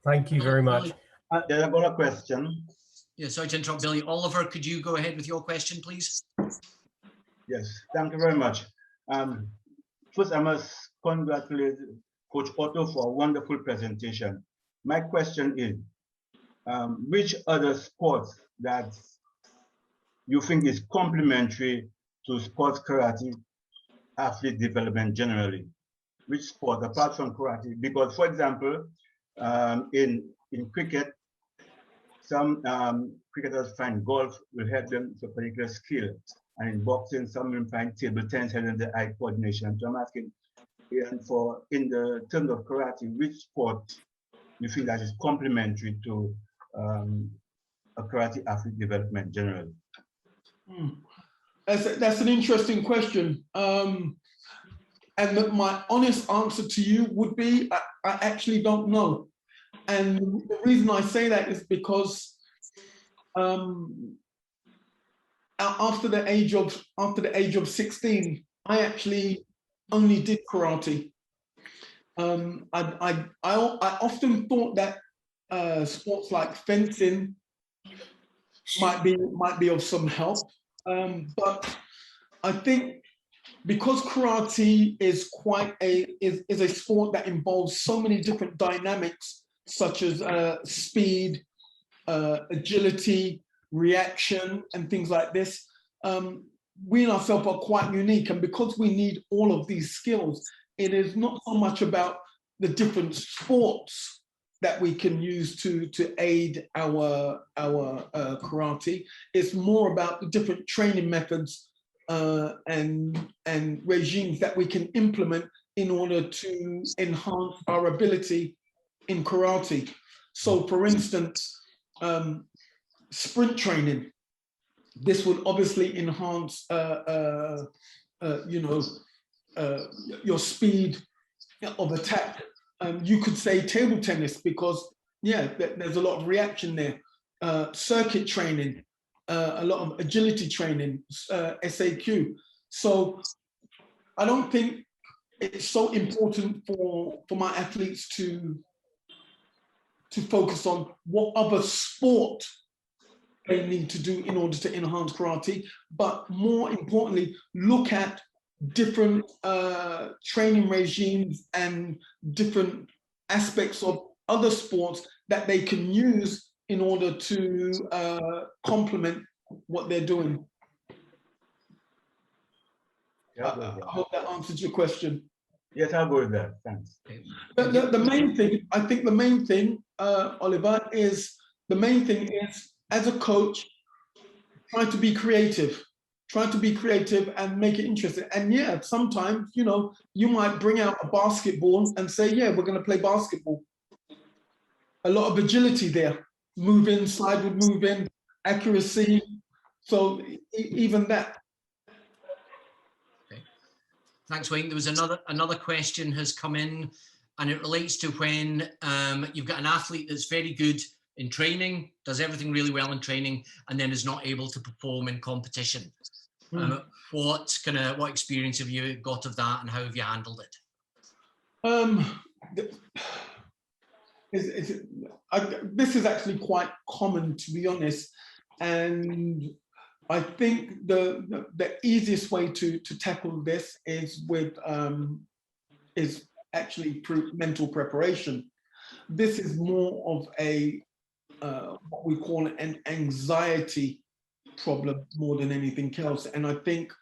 Speaker 1: Thank you very much.
Speaker 4: There I got a question.
Speaker 3: Yeah, sorry to interrupt, Billy. Oliver, could you go ahead with your question, please?
Speaker 4: Yes, thank you very much. First, I must congratulate Coach Otto for a wonderful presentation. My question is, which other sports that you think is complementary to sports karate athlete development generally? Which sport apart from karate? Because, for example, in cricket, some cricketers find golf will help them with a particular skill. And in boxing, some will find table tennis helping the eye coordination. So I'm asking, and for in the terms of karate, which sport you feel that is complementary to a karate athlete development generally?
Speaker 2: That's an interesting question. And my honest answer to you would be, I actually don't know. And the reason I say that is because after the age of 16, I actually only did karate. I often thought that sports like fencing might be of some help, but I think because karate is a sport that involves so many different dynamics, such as speed, agility, reaction, and things like this. We in ourselves are quite unique, and because we need all of these skills, it is not so much about the different sports that we can use to aid our karate. It's more about the different training methods and regimes that we can implement in order to enhance our ability in karate. So, for instance, sprint training. This would obviously enhance, your speed of attack. You could say table tennis because, yeah, there's a lot of reaction there. Circuit training, a lot of agility training, SAQ. So I don't think it's so important for my athletes to focus on what other sport they need to do in order to enhance karate, but more importantly, look at different training regimes and different aspects of other sports that they can use in order to complement what they're doing.
Speaker 4: Yeah,
Speaker 2: I hope that answers your question.
Speaker 4: Yes, I'll go with that. Thanks.
Speaker 2: The main thing, I think the main thing, Oliver, is as a coach, try to be creative. Try to be creative and make it interesting. And yeah, sometimes, you might bring out a basketball and say, yeah, we're going to play basketball. A lot of agility there. Move in, slide would move in, accuracy. So even that.
Speaker 3: Okay. Thanks, Wayne. There was another question has come in, and it relates to when you've got an athlete that's very good in training, does everything really well in training, and then is not able to perform in competition. What experience have you got of that, and how have you handled it?
Speaker 2: This is actually quite common, to be honest, and I think the easiest way to tackle this is actually mental preparation. This is more of a what we call an anxiety problem more than anything else. And I think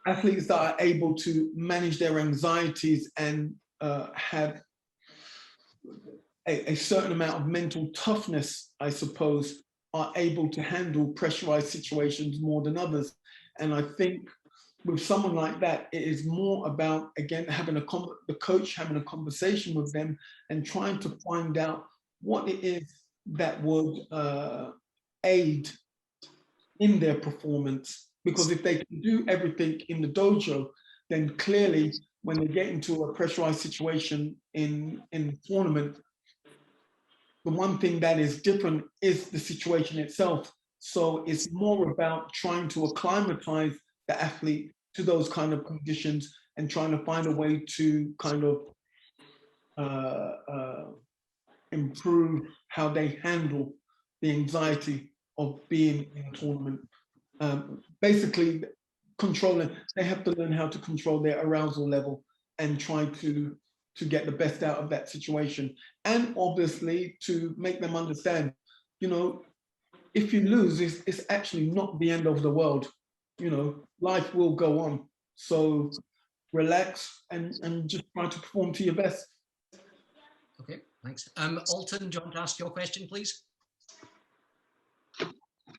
Speaker 2: athletes that are able to manage their anxieties and have a certain amount of mental toughness, I suppose, are able to handle pressurized situations more than others. And I think with someone like that, it is more about, again, the coach having a conversation with them and trying to find out what it is that would aid in their performance. Because if they can do everything in the dojo, then clearly when they get into a pressurized situation in the tournament, the one thing that is different is the situation itself. So it's more about trying to acclimatize the athlete to those kind of conditions and trying to find a way to kind of improve how they handle the anxiety of being in a tournament. Basically, they have to learn how to control their arousal level and try to get the best out of that situation. And obviously to make them understand, you know, if you lose, it's actually not the end of the world. You know, life will go on. So relax and just try to perform to your best.
Speaker 3: Okay, thanks. Alton, do you want to ask your question, please?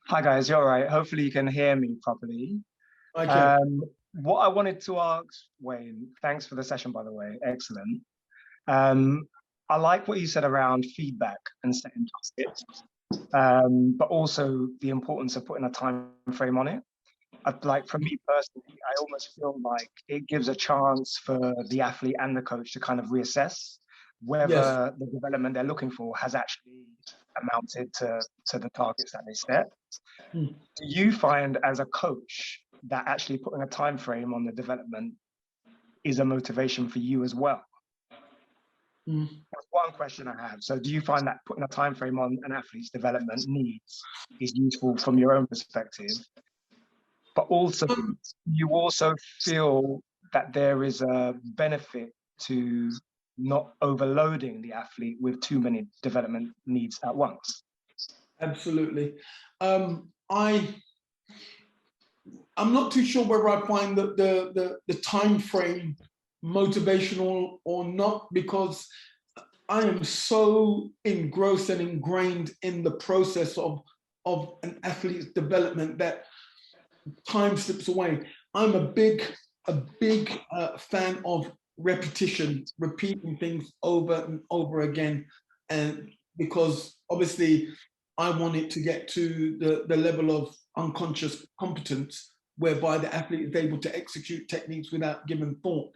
Speaker 5: Hi guys, you're all right. Hopefully you can hear me properly.
Speaker 2: I can.
Speaker 5: What I wanted to ask, Wayne, thanks for the session, by the way, excellent. I like what you said around feedback and setting targets, but also the importance of putting a time frame on it. Like for me personally, I almost feel like it gives a chance for the athlete and the coach to kind of reassess whether the development they're looking for has actually amounted to the targets that they set. Do you find as a coach that actually putting a time frame on the development is a motivation for you as well? That's one question I have. So do you find that putting a time frame on an athlete's development needs is useful from your own perspective? But also, you also feel that there is a benefit to not overloading the athlete with too many development needs at once?
Speaker 2: Absolutely. I'm not too sure whether I find that the time frame motivational or not, because I am so engrossed and ingrained in the process of an athlete's development that time slips away. I'm a big fan of repetition, repeating things over and over again, and because obviously I want it to get to the level of unconscious competence whereby the athlete is able to execute techniques without giving thought.